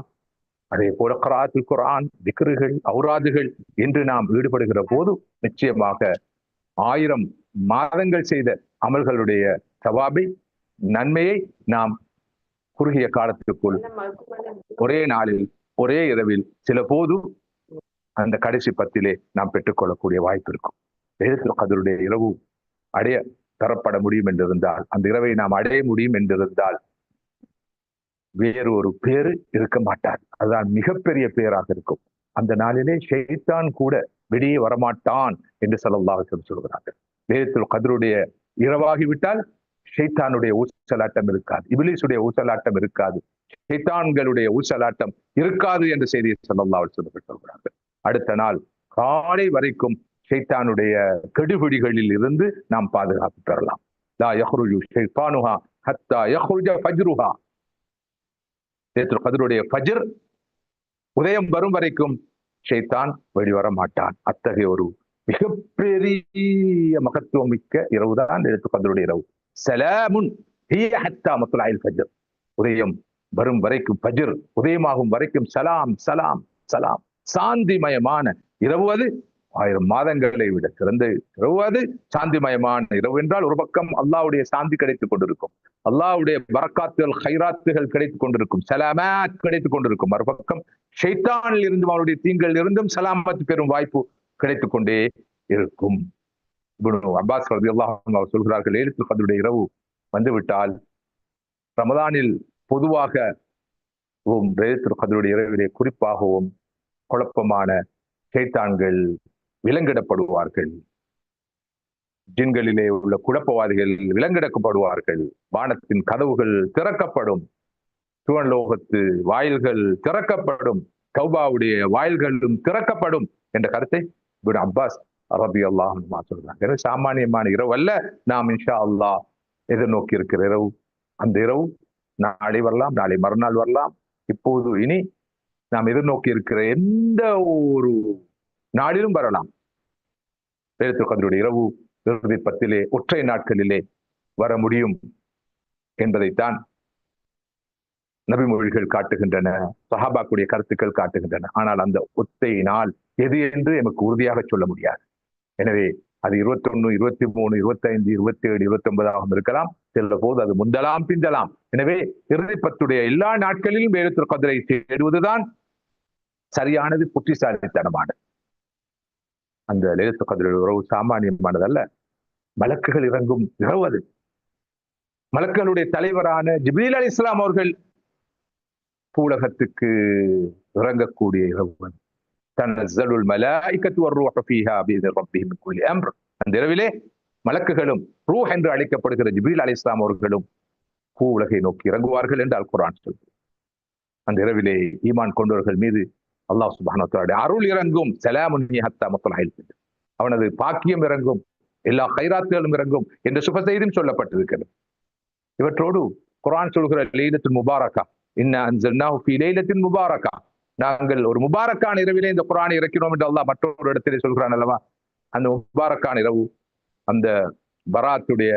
அதே போல க்ராஅத்துல் குர்ஆன், திக்ருகள், ஔராதுகள் என்று நாம் ஈடுபடுகிற போது நிச்சயமாக 1000 மாதங்கள் செய்த அமல்களுடைய சவாபை, நன்மையை நாம் குறுகிய காலத்திற்குள் ஒரே நாளில், ஒரே இரவில், சில போது அந்த கடைசி பத்திலே நாம் பெற்றுக்கொள்ளக்கூடிய வாய்ப்பு இருக்கும். லைலத்துல் கத்ருடைய இரவு அடைய தரப்பட முடியும் என்றிருந்தால், அந்த இரவை நாம் அடைய முடியும் என்றிருந்தால் வேறு ஒரு பேரு இருக்க மாட்டார். அதுதான் மிகப்பெரிய பேராக இருக்கும். அந்த நாளிலே ஷைத்தான் கூட வெளியே வரமாட்டான் என்று ஸல்லல்லாஹு அலைஹி வஸல்லம் சொல்கிறார்கள். லைலத்துல் கத்ருடைய இரவாகிவிட்டால் ஷைத்தானுடைய ஊசலாட்டம் இருக்காது, இப்லீசுடைய ஊசலாட்டம் இருக்காது, ஷைத்தான்களுடைய ஊசலாட்டம் இருக்காது என்று செய்தியை ஸல்லல்லாஹு அலைஹி வஸல்லம் சொல்கிறார்கள். அடுத்த நாள் காலை வரைக்கும் ஷைத்தானுடைய கெடுபிடிகளில் இருந்து நாம் பாதுகாப்பு பெறலாம். லா யஹ்ருஜு ஷைத்தானுஹா ஹத்தா யஹ்ருஜ ஃபஜ்ருஹா. லைலத்துல் கத்ருடைய ஃபஜ்ர் உதயம் வரும் வரைக்கும் ஷைத்தான் வெளிவர மாட்டான். அத்தகைய ஒரு மிகப்பெரிய மகத்துவம் மிக்க இரவுதான் லைலத்துல் கத்ருடைய இரவு. சலாமுன் ஹிய ஹத்தா மத்லஇல் ஃபஜ்ர். உதயம் வரும் வரைக்கும், ஃபஜ்ர் உதயமாகும் வரைக்கும் சலாம் சலாம் சலாம். சாந்திமயமான இரவு அது. 1000 மாதங்களை விட சிறந்த இரவு அது. சாந்திமயமான இரவு என்றால் ஒரு பக்கம் அல்லாஹ்வுடைய சாந்தி கிடைத்துக் கொண்டிருக்கும், அல்லாஹ்வுடைய பரக்காத்துகள் ஹைராத்துகள் கிடைத்துக் கொண்டிருக்கும், சலாமத் கிடைத்துக் கொண்டிருக்கும். மறுபக்கம் ஷைத்தானில் இருந்தும் அவருடைய தீங்களில் இருந்தும் சலாமத் பெறும் வாய்ப்பு கிடைத்துக் கொண்டே இருக்கும். இப்னு அப்பாஸ் ரலியல்லாஹு அன்ஹு அவர் சொல்கிறார்கள், லைலத்துல் கத்ருடைய இரவு வந்துவிட்டால் ரமதானில் பொதுவாக லைலத்துல் கத்ருடைய இரவிலே குறிப்பாகவும் குழப்பமான ஷைத்தான்கள் விலங்கிடப்படுவார்கள், ஜின்களிலே உள்ள குழப்பவாதிகள் விலங்கிடக்கப்படுவார்கள், வானத்தின் கதவுகள் திறக்கப்படும், சுவன்லோகத்து வாயில்கள் திறக்கப்படும், தௌபாவுடைய வாயில்களும் திறக்கப்படும் என்ற கருத்தை இப்னு அப்பாஸ் ரலியல்லாஹு அன்ஹு சொல்றாங்க. சாமானியமான இரவு அல்ல, நாம் இன்ஷா அல்லாஹ் எதிர்நோக்கி இருக்கிற இரவு. அந்த இரவு நாளை வரலாம், நாளை மறுநாள் வரலாம். இப்போது இனி நாம் எதிர்நோக்கி இருக்கிற எந்த ஒரு நாளிலும் வரலாம். லைலத்துல் கத்ருடைய இரவு இறுதி 10 ஒற்றை நாட்களிலே வர முடியும் என்பதைத்தான் நபிமொழிகள் காட்டுகின்றன, சஹாபாக்குடைய கருத்துக்கள் காட்டுகின்றன. ஆனால் அந்த ஒற்றை நாள் எது என்று எமக்கு உறுதியாக சொல்ல முடியாது. எனவே அது 21, 23, 25, 27, 29 இருக்கலாம். சில போது அது முந்தலாம் பிந்தலாம். எனவே இறுதி 10 எல்லா நாட்களிலும் லைலத்துல் கத்ரை தேடுவதுதான் சரியானது, புத்திசாலித்தனமானது. அந்த லைலத்துல் கத்ருடைய உறவு சாமானியமானதல்ல. மலக்குகள் இறங்கும் இரவு அது. மலக்குகளுடைய தலைவரான ஜிப்ரீல் அலைஹிஸ்ஸலாம் அவர்கள் பூலகத்துக்கு இறங்கக்கூடிய இரவு அது. தனஸ்ஸலுல் மலாயிகத்து வர்ரூஹு ஃபீஹா பிஇذن ரப்பிஹிம் மின் குல்லி அம்ர். அந்த இரவிலே மலக்குகளும் ரூஹ் என்று அழைக்கப்படுகிற ஜிப்ரீல் அலைஹிஸ்ஸலாம் அவர்களும் பூவுலகை நோக்கி இறங்குவார்கள் என்று அல் குர்ஆன் சொல்கிறது. அந்த இரவிலே ஈமான் கொண்டவர்கள் மீது அல்லாஹ் சுப்ஹானஹு வ தஆலா அருள் இறங்கும். ஸலாமுன் ஹிய ஹத்தா மத்லஇல் ஃபஜ்ர். அவனது பாக்கியம் இறங்கும், எல்லா கைராத்துகளும் இறங்கும் என்ற சுப செய்தியும் சொல்லப்பட்டிருக்கிறது. இவற்றோடு குர்ஆன் சொல்கிற லைலத்துல் முபாரக்கா, இன்னா அன்ஸல்னாஹு ஃபீ லைலத்தின் முபாரக்கா, நாங்கள் ஒரு முபாரக்கான இரவிலே இந்த குர்ஆனை இறக்கினோம் என்று அல்லாஹ் மற்றொரு இடத்திலே சொல்கிறான் அல்லவா. அந்த முபாரக்கான இரவு அந்த பராத்துடைய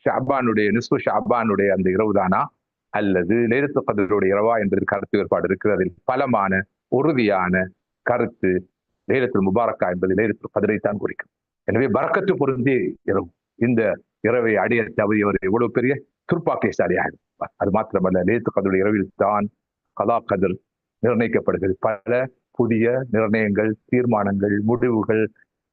ஷஅபானுடைய நிஸ்ஃபு ஷஅபானுடைய அந்த இரவு தானா அல்லது லைலத்துல் கத்ருடைய இரவா என்பதில் கருத்து வேறுபாடு இருக்கிறது. பலமான உறுதியான கருத்து லைலத்துல் முபாரக்கா என்பது லைலத்துல் கத்ரை தான் குறிக்கும். எனவே பரக்கத்து பொருந்திய இரவு. இந்த இரவை அடைய தவறியவர் எவ்வளவு பெரிய துர்ப்பாக்கியசாலியாக இருப்பார். அது மாத்திரமல்ல, லைலத்துல் கத்ருடைய இரவில் தான் கலா கத்ர் நிர்ணயிக்கப்படுகிறது. பல புதிய நிர்ணயங்கள், தீர்மானங்கள், முடிவுகள்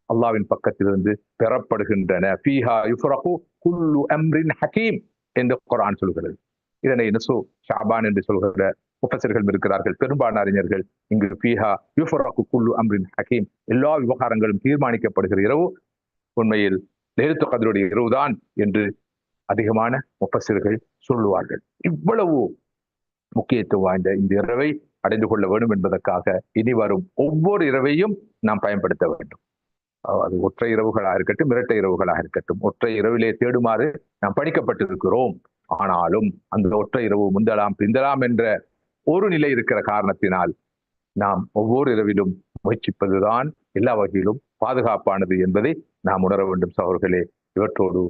அல்லாஹ்வின் பக்கத்திலிருந்து பெறப்படுகின்றன. ஃபீஹா யுஃப்ரகு குல்லு அம்ரின் ஹகீம் என்று குர்ஆன் சொல்கிறது. இதனை நுசு ஷஅபான் என்று சொல்கிற முஃபஸிர்கள் இருக்கிறார்கள். பெரும்பாலான அறிஞர்கள் இங்கு ஃபீஹா யுஃப்ரகு குல்லு அம்ரின் ஹகீம், எல்லா விவகாரங்களும் தீர்மானிக்கப்படுகிற இரவு உண்மையில் லைலத்துல் கத்ருடைய இரவுதான் என்று அதிகமான முஃபஸிர்கள் சொல்லுவார்கள். இவ்வளவு முக்கியத்துவம் வாய்ந்த இந்த இரவை அடைந்து கொள்ள வேண்டும் என்பதற்காக இனி வரும் ஒவ்வொரு இரவையும் நாம் பயன்படுத்த வேண்டும். அது ஒற்றை இரவுகளாக இருக்கட்டும், இரட்டை இரவுகளாக இருக்கட்டும், ஒற்றை இரவிலே தேடுமாறு நாம் பணிக்கப்பட்டிருக்கிறோம். ஆனாலும் அந்த ஒற்றை இரவு முந்தலாம் பிந்தலாம் என்ற ஒரு நிலை இருக்கிற காரணத்தினால் நாம் ஒவ்வொரு இரவிலும் முயற்சிப்பதுதான் எல்லா வகையிலும் பாதுகாப்பானது என்பதை நாம் உணர வேண்டும் சகோதரர்களே. இவற்றோடு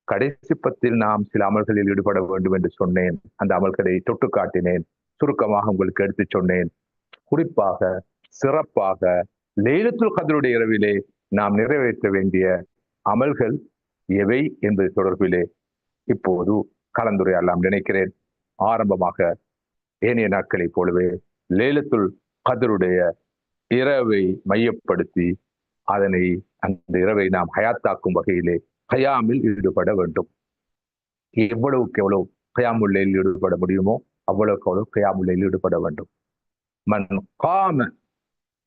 கடைசி 10 நாம் சில அமல்களில் ஈடுபட வேண்டும் என்று சொன்னேன். அந்த அமல்களை தொட்டு காட்டினேன், சுருக்கமாக உங்களுக்கு எடுத்துச் சொன்னேன். குறிப்பாக சிறப்பாக லைலத்துல் கத்ருடைய இரவிலே நாம் நிறைவேற்ற வேண்டிய அமல்கள் எவை என்பது தொடர்பிலே இப்போது கலந்துரையாடலாம் நினைக்கிறேன். ஆரம்பமாக ஏனைய நாட்களைப் போலவே லைலத்துல் கத்ருடைய இரவை மையப்படுத்தி அதனை அந்த இரவை நாம் ஹயாத்தாக்கும் வகையிலே கயாமில் ஈடுபட வேண்டும். எவ்வளவுக்கு எவ்வளவு கயாமுல் லைல் ஈடுபட முடியுமோ அவ்வளவுக்கு அவ்வளவு கயாமுல் லைல் ஈடுபட வேண்டும். மன் காம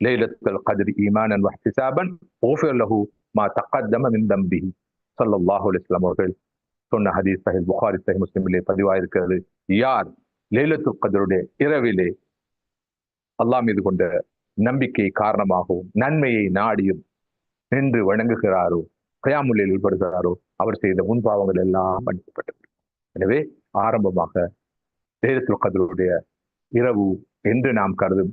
லைலத்துல் கத்ரி ஈமானன் வஹ்திசாபன் ஊஃபிர் லஹு மா தக்கத்தம மின் தம்பிஹி. ஸல்லல்லாஹு அலைஹி வஸல்லம் அவர்கள் சொன்ன ஹதீஸ் சஹீஹ் புகாரி சஹீஹ் முஸ்லிமிலே பதிவாயிருக்கிறது. யார் லைலத்துல் கத்ருடைய இரவிலே அல்லாஹ் மீது கொண்ட நம்பிக்கை காரணமாகவும் நன்மையை நாடியும் நின்று வணங்குகிறாரோ, கயாமுல்லையில் ஈடுபடுகிறாரோ, அவர் செய்த முன்பாவங்கள் எல்லாம் மன்னிக்கப்பட்டது. எனவே ஆரம்பமாக லைலத்துல் கத்ருடைய இரவு என்று நாம் கருதும்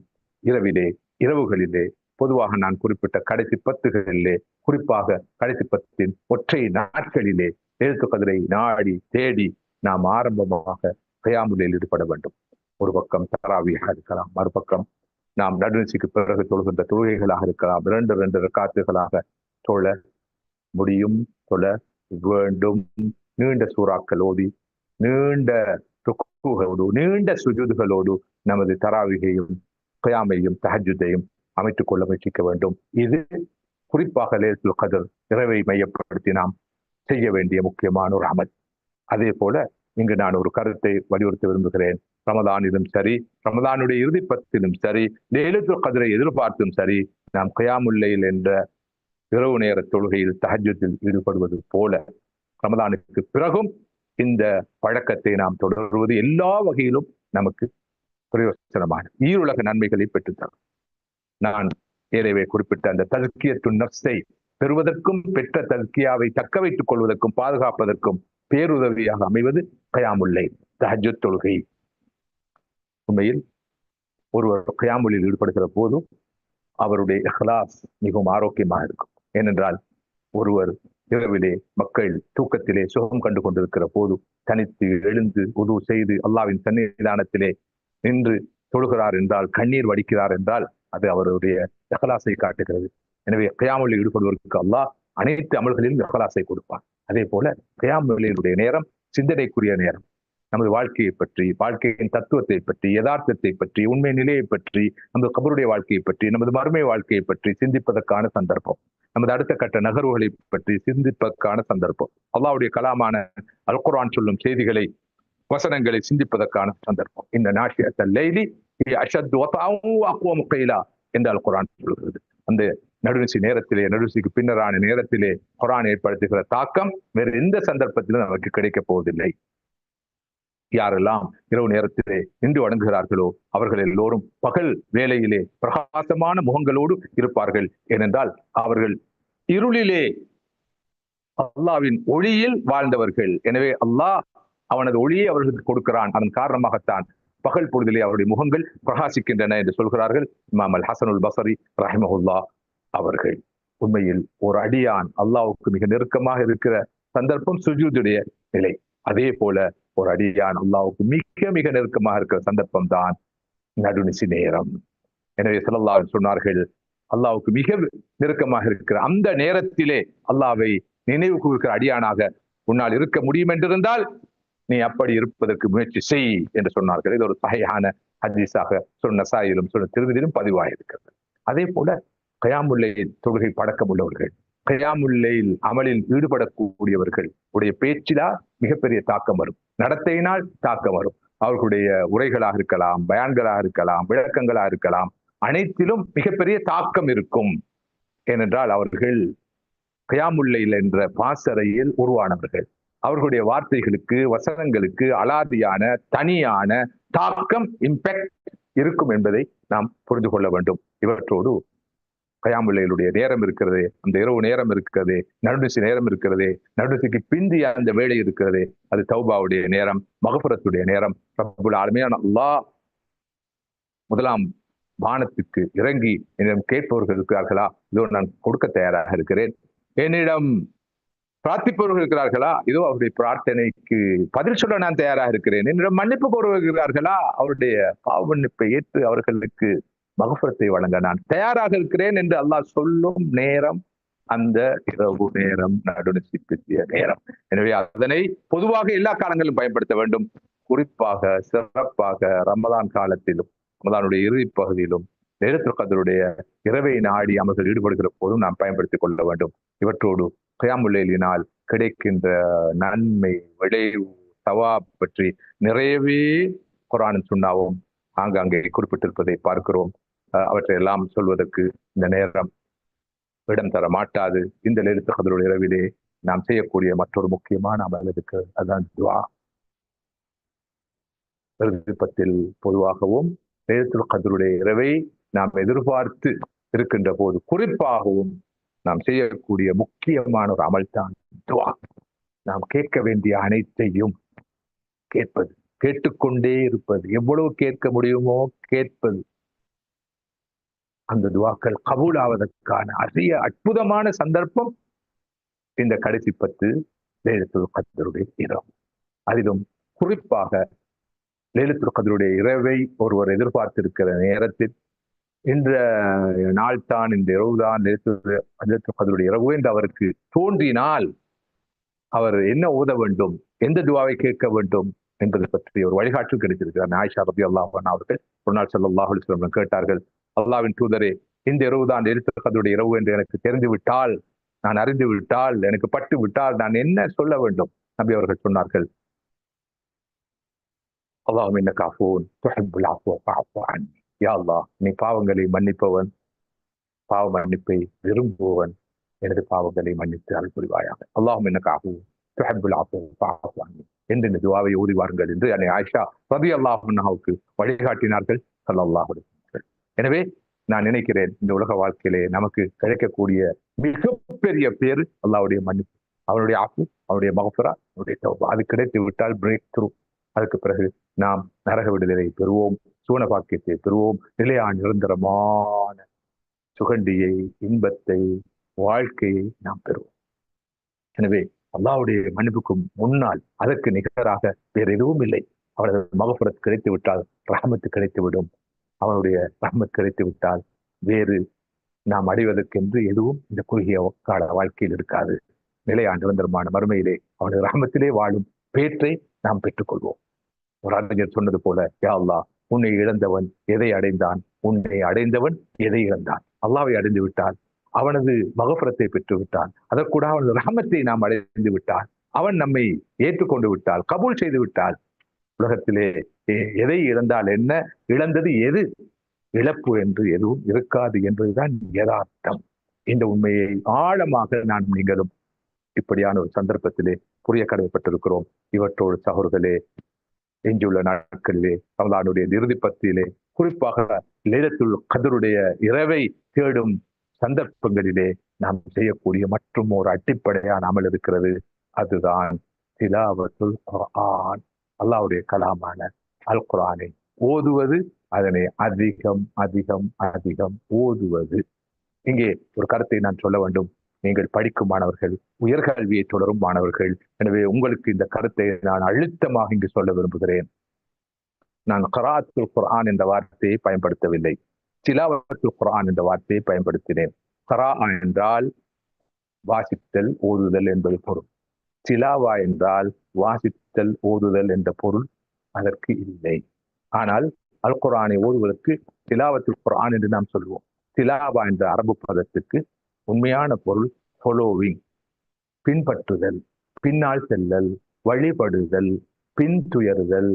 இரவுகளிலே பொதுவாக நான் குறிப்பிட்ட கடைசி 10களிலே, குறிப்பாக கடைசி 10 ஒற்றை நாட்களிலே லைலத்துல் கத்ரை நாடி தேடி நாம் ஆரம்பமாக கயாமுல்லையில் ஈடுபட வேண்டும். ஒரு பக்கம் தராவியாக இருக்கலாம், மறுபக்கம் நாம் நடுநிசைக்கு பிறகு தொழுகின்ற தொழுகைகளாக இருக்கலாம். 2 ரக்காத்துகளாக தொழ முடியும், தொழ வேண்டும். நீண்ட சூறாக்கள் ஓதி, நீண்ட ருக்குகளோடு, நீண்ட சுஜூதுகளோடு நமது தராவிகையும் கயாமையும் தஹஜ்ஜுதையும் அமைத்துக் கொள்ள முயற்சிக்க வேண்டும். இது குறிப்பாக லைலத்துல் கத்ர் இரவை மையப்படுத்தி நாம் செய்ய வேண்டிய முக்கியமான ஒரு அமல். அதே போல இங்கு நான் ஒரு கருத்தை வலியுறுத்த விரும்புகிறேன். ரமதானிலும் சரி, ரமதானுடைய இறுதி 10லும் சரி, லைலத்துல் கத்ரை எதிர்பார்த்தும் சரி, நாம் கயாமுல்லைல் என்ற இரவு நேர தொழுகையில் தஹஜ்ஜுதில் ஈடுபடுவது போல ரமதானுக்கு பிறகும் இந்த பழக்கத்தை நாம் தொடர்வது எல்லா வகையிலும் நமக்கு பிரயோசனமான ஈருலக நன்மைகளை பெற்றுத்தரும். நான் ஏற்கனவே குறிப்பிட்ட அந்த தஸ்கியத்துன் நஃப்ஸை பெறுவதற்கும், பெற்ற தஸ்கியாவை தக்க வைத்துக் கொள்வதற்கும், பாதுகாப்பதற்கும் பேருதவியாக அமைவது கயாமுல்லைல், தஹஜ்ஜுத் தொழுகை. உண்மையில் ஒருவர் கயாமுல்லையில் ஈடுபடுகிற போதும் அவருடைய இஹ்லாஸ் மிகவும் ஆரோக்கியமாக இருக்கும். ஏனென்றால் ஒருவர் இரவிலே மக்கள் தூக்கத்திலே சுகம் கண்டு கொண்டிருக்கிற போது தனித்து எழுந்து உது செய்து அல்லாவின் சன்னிதானத்திலே நின்று தொழுகிறார் என்றால், கண்ணீர் வடிக்கிறார் என்றால், அது அவருடைய இஹ்லாஸை காட்டுகிறது. எனவே கயாமுல்லையில் ஈடுபடுவதற்கு அல்லாஹ் அனைத்து அமல்களிலும் இஹ்லாஸை கொடுப்பான். அதே போல கயாமுல்லையினுடைய நேரம் சிந்தனைக்குரிய நேரம். நமது வாழ்க்கையை பற்றி, வாழ்க்கையின் தத்துவத்தை பற்றி, யதார்த்தத்தை பற்றி, உண்மை நிலையை பற்றி, நமது கபருடைய வாழ்க்கையை பற்றி, நமது மறுமை வாழ்க்கையை பற்றி சிந்திப்பதற்கான சந்தர்ப்பம். நமது அடுத்த கட்ட நகர்வுகளை பற்றி சிந்திப்பதற்கான சந்தர்ப்பம். அல்லாஹ்வுடைய கலாமான அல் குர்ஆன் சொல்லும் செய்திகளை, வசனங்களை சிந்திப்பதற்கான சந்தர்ப்பம். இந்த நாஷியத்தல் லைலி அஷத்து வத்அன் வ அக்வமு கீலா என்று அல் குர்ஆன் சொல்கிறது. அந்த நடுநிசி நேரத்திலே, நடுநிசிக்கு பின்னரான நேரத்திலே குர்ஆன் ஏற்படுத்துகிற தாக்கம் வேறு எந்த சந்தர்ப்பத்திலும் நமக்கு கிடைக்கப் போவதில்லை. யாரெல்லாம் இரவு நேரத்திலே நின்று வணங்குகிறார்களோ அவர்கள் எல்லோரும் பகல் வேளையிலே பிரகாசமான முகங்களோடு இருப்பார்கள். ஏனென்றால் அவர்கள் இருளிலே அல்லாவின் ஒளியில் வாழ்ந்தவர்கள். எனவே அல்லாஹ் அவனது ஒளியை அவர்களுக்கு கொடுக்கிறான். அதன் காரணமாகத்தான் பகல் பொழுதிலே அவருடைய முகங்கள் பிரகாசிக்கின்றன என்று சொல்கிறார்கள் இமாம் அல் ஹசனுல் பஸரி ரஹிமஹுல்லாஹ் அவர்கள். உண்மையில் ஒரு அடியான் அல்லாஹ்வுக்கு மிக நெருக்கமாக இருக்கிற சந்தர்ப்பம் சுஜூதுடைய நிலை. அதே போல ஒரு அடியான் அல்லாஹ்வுக்கு மிக மிக நெருக்கமாக இருக்கிற சந்தர்ப்பம் தான் நடுநிசி நேரம். எனவே ஸல்லல்லாஹு அலைஹி சொன்னார்கள், அல்லாஹ்வுக்கு மிக நெருக்கமாக இருக்கிற அந்த நேரத்திலே அல்லாஹ்வை நினைவு கூர்க்கிற அடியானாக உன்னால் இருக்க முடியும் என்றிருந்தால் நீ அப்படி இருப்பதற்கு முயற்சி செய் என்று சொன்னார்கள். இது ஒரு சஹீஹான ஹதீஸாக நசாயிலும் திருமதியிலும் பதிவாயிருக்கிறது. அதே போல கயாமுல்லைல் தொழுகை பழக்கம் உள்ளவர்கள், கயாமுல்லைல் அமலில் ஈடுபடக்கூடியவர்கள் உடைய பேச்சிலா மிகப்பெரிய தாக்கம் வரும், நடத்தையினால் தாக்கம் வரும். அவர்களுடைய உரைகளாக இருக்கலாம், பயான்களாக இருக்கலாம், விளக்கங்களாக இருக்கலாம், அனைத்திலும் மிகப்பெரிய தாக்கம் இருக்கும். ஏனென்றால் அவர்கள் கயாமுல்லைல் என்ற பாசறையில் உருவானவர்கள். அவர்களுடைய வார்த்தைகளுக்கு, வசனங்களுக்கு அலாதியான தனியான தாக்கம், இம்பாக்ட் இருக்கும் என்பதை நாம் புரிந்து கொள்ள வேண்டும். இவற்றோடு கயாமுல்லைலுடைய நேரம் இருக்கிறது, அந்த இரவு நேரம் இருக்கிறது, நடுநிசி நேரம் இருக்கிறது, நடுநிசிக்கு பிந்திய அந்த வேலை இருக்கிறது, அது தௌபாவுடைய நேரம், மகஃபிரத்துடைய நேரம். ரப்புல் ஆலமீன் அல்லாஹ் முதலாம் வானத்துக்கு இறங்கி என்னிடம் கேட்பவர்கள் இருக்கிறார்களா, இதோ நான் கொடுக்க தயாராக இருக்கிறேன். என்னிடம் பிரார்த்திப்பவர்கள் இருக்கிறார்களா, இதோ அவருடைய பிரார்த்தனைக்கு பதில் சொல்ல நான் தயாராக இருக்கிறேன். என்னிடம் மன்னிப்பு கோருகிறார்களா, அவருடைய பாவ மன்னிப்பை ஏற்று அவர்களுக்கு மகஃபிரத்தை வழங்க நான் தயாராக இருக்கிறேன் என்று அல்லாஹ் சொல்லும் நேரம் அந்த இரவு நேரம், நடுநிசி பிந்திய நேரம். எனவே அதனை பொதுவாக எல்லா காலங்களிலும் பயன்படுத்த வேண்டும். குறிப்பாக சிறப்பாக ரமலான் காலத்திலும், ரமலானுடைய இறுதி பகுதியிலும், லைலத்துல் கத்ருடைய இரவை நாடி அமல்கள் ஈடுபடுகிற போதும் நாம் பயன்படுத்திக் கொள்ள வேண்டும். இவற்றோடு கயாமுல்லைலினால் கிடைக்கின்ற நன்மை, விளைவு, சவாப் பற்றி நிறையவே குர்ஆனும் சுன்னாவும் ஆங்காங்கே குறிப்பிட்டிருப்பதை பார்க்கிறோம். அவற்றை எல்லாம் சொல்வதற்கு இந்த நேரம் இடம் தர மாட்டாது. இந்த லைலத்துல் கத்ருடைய இரவிலே நாம் செய்யக்கூடிய மற்றொரு முக்கியமான அமல் இருக்கு, அதுதான் துஆ. விருப்பத்தில் பொதுவாகவும் லைலத்துல் கத்ருடைய இரவை நாம் எதிர்பார்த்து இருக்கின்ற போது குறிப்பாகவும் நாம் செய்யக்கூடிய முக்கியமான ஒரு அமல் தான் துஆ. நாம் கேட்க வேண்டிய அனைத்தையும் கேட்பது, கேட்டுக்கொண்டே இருப்பது, எவ்வளவு கேட்க முடியுமோ கேட்பது. அந்த துஆக்கள் கபூல் ஆவதற்கான அரிய அற்புதமான சந்தர்ப்பம் இந்த கடைசி 10 லைலத்துல் கத்ருடைய இரவு. அதிலும் குறிப்பாக லைலத்துல் கத்ருடைய இரவை ஒருவர் எதிர்பார்த்திருக்கிற நேரத்தில் இந்த நாள் தான், இந்த இரவு தான் லைலத்துல் கத்ருடைய இரவு என்று அவருக்கு தோன்றினால் அவர் என்ன ஓத வேண்டும், எந்த துஆவை கேட்க வேண்டும் என்பது பற்றி ஒரு வழிகாட்டு கிடைத்திருக்கிறார். ஆயிஷா ரலியல்லாஹு அன்ஹா அவர்கள் ஒரு நாள் ஸல்லல்லாஹு அலைஹி வஸல்லம் கேட்டார்கள், அல்லாஹ்வின் தூதரே, இந்த இரவு தான் லைலத்துல் கத்ருடைய இரவு என்று எனக்கு தெரிந்து விட்டால், நான் அறிந்து விட்டால், எனக்கு பட்டு விட்டால் நான் என்ன சொல்ல வேண்டும்? நபி அவர்கள் சொன்னார்கள், அல்லாஹும்ம இன்னக அஃபூன் துஹிப்புல் அஃப்வ ஃபஅஃபு அன்னி. யா அல்லாஹ், நீ பாவங்களை மன்னிப்பவன், பாவ மன்னிப்பை விரும்புவன், எனது பாவங்களை மன்னித்து அருள் புரிவாயாக. அல்லாஹும்ம இன்னக அஃபூன் துஹிப்புல் அஃப்வ ஃபஅஃபு அன்னி என்று இந்த துஆவை ஓதி வாருங்கள் என்று அன்னை ஆயிஷா ரலியல்லாஹு அன்ஹாவுக்கு வழிகாட்டினார்கள் ஸல்லல்லாஹு அலைஹி வஸல்லம். எனவே நான் நினைக்கிறேன், இந்த உலக வாழ்க்கையிலே நமக்கு கிடைக்கக்கூடிய மிகப்பெரிய பேரு அல்லாஹ்வுடைய மன்னிப்பு, அவனுடைய ஆஃபு, அவனுடைய மக்ஃபிரா, அவனுடைய தௌபா. அது கிடைத்து விட்டால் பிரேக் த்ரூ. அதுக்கு பிறகு நாம் நரக விடுதலை பெறுவோம், சூன பாக்கியத்தை பெறுவோம், நிலையான நிரந்தரமான சுகண்டியை, இன்பத்தை, வாழ்க்கையை நாம் பெறுவோம். எனவே அல்லாஹ்வுடைய மன்னிப்புக்கும் முன்னால் அதற்கு நிகராக வேறு எதுவும் இல்லை. அவனது மக்ஃபிரத் கிடைத்து விட்டால் ரஹ்மத் கிடைத்துவிடும். அவனுடைய ரஹ்மத் கிடைத்து விட்டால் வேறு நாம் அடைவதற்கென்று எதுவும் இந்த குறுகிய கால வாழ்க்கையில் இருக்காது. நிலையான நிரந்தரமான மறுமையிலே அவனது ரஹ்மத்திலே வாழும் பேற்றை நாம் பெற்றுக்கொள்வோம். ஒரு அறிஞர் சொன்னது போல, யா அல்லாஹ், உன்னை இழந்தவன் எதை அடைந்தான், உன்னை அடைந்தவன் எதை இழந்தான். அல்லாஹ்வை அடைந்து விட்டால் அவனது மகஃபிரத்தை பெற்று விட்டான், அதற்கூட அவனது ரஹமத்தை நாம் அடைந்து விட்டால், அவன் நம்மை ஏற்றுக்கொண்டு விட்டால், கபூல் செய்து விட்டால், உலகத்திலே எதை இழந்தால் என்ன, இழந்தது எது, இழப்பு என்று எதுவும் இருக்காது என்பதுதான் யதார்த்தம். இந்த உண்மையை ஆழமாக நான் நீங்களும் இப்படியான ஒரு சந்தர்ப்பத்திலே புரிய கடமைப்பட்டிருக்கிறோம். இவற்றோடு சகோதரர்களே, எஞ்சியுள்ள நாட்களிலே ரமலானுடைய இறுதி பத்தியிலே குறிப்பாக லைலத்துல் கத்ருடைய இரவை தேடும் சந்தர்ப்பங்களிலே நாம் செய்யக்கூடிய மற்றும் ஒரு அடிப்படையான அமல் இருக்கிறது. அதுதான் திலாவத்துல் குர்ஆன், அல்லாஹ்வுடைய கலாமான அல் குர்ஆனை ஓதுவது, அதனை அதிகம் அதிகம் அதிகம் ஓதுவது. இங்கே ஒரு கருத்தை நான் சொல்ல வேண்டும். நீங்கள் படிக்கும் மாணவர்கள், உயர்கல்வியை தொடரும் மாணவர்கள், எனவே உங்களுக்கு இந்த கருத்தை நான் அழுத்தமாக இங்கு சொல்ல விரும்புகிறேன். நான் கராத்துல் குர்ஆன் என்ற வார்த்தையை பயன்படுத்தவில்லை, திலாவத்துல் குர்ஆன் என்ற வார்த்தையை பயன்படுத்தினேன். கரா என்றால் வாசித்தல், ஓதுதல் என்பது பொருள். திலாவா என்றால் வாசித்தல், ஓதுதல் என்ற பொருள் அதற்கு இல்லை. ஆனால் அல் குர்ஆனை ஓதுவதற்கு திலாவத்துல் குர்ஆன் என்று நாம் சொல்வோம். திலாவா என்ற அரபு பதத்துக்கு உண்மையான பொருள் ஃபாலோவிங், பின்பற்றுதல், பின்னால் செல்லல், வழிபடுதல், பின்துயர்தல்,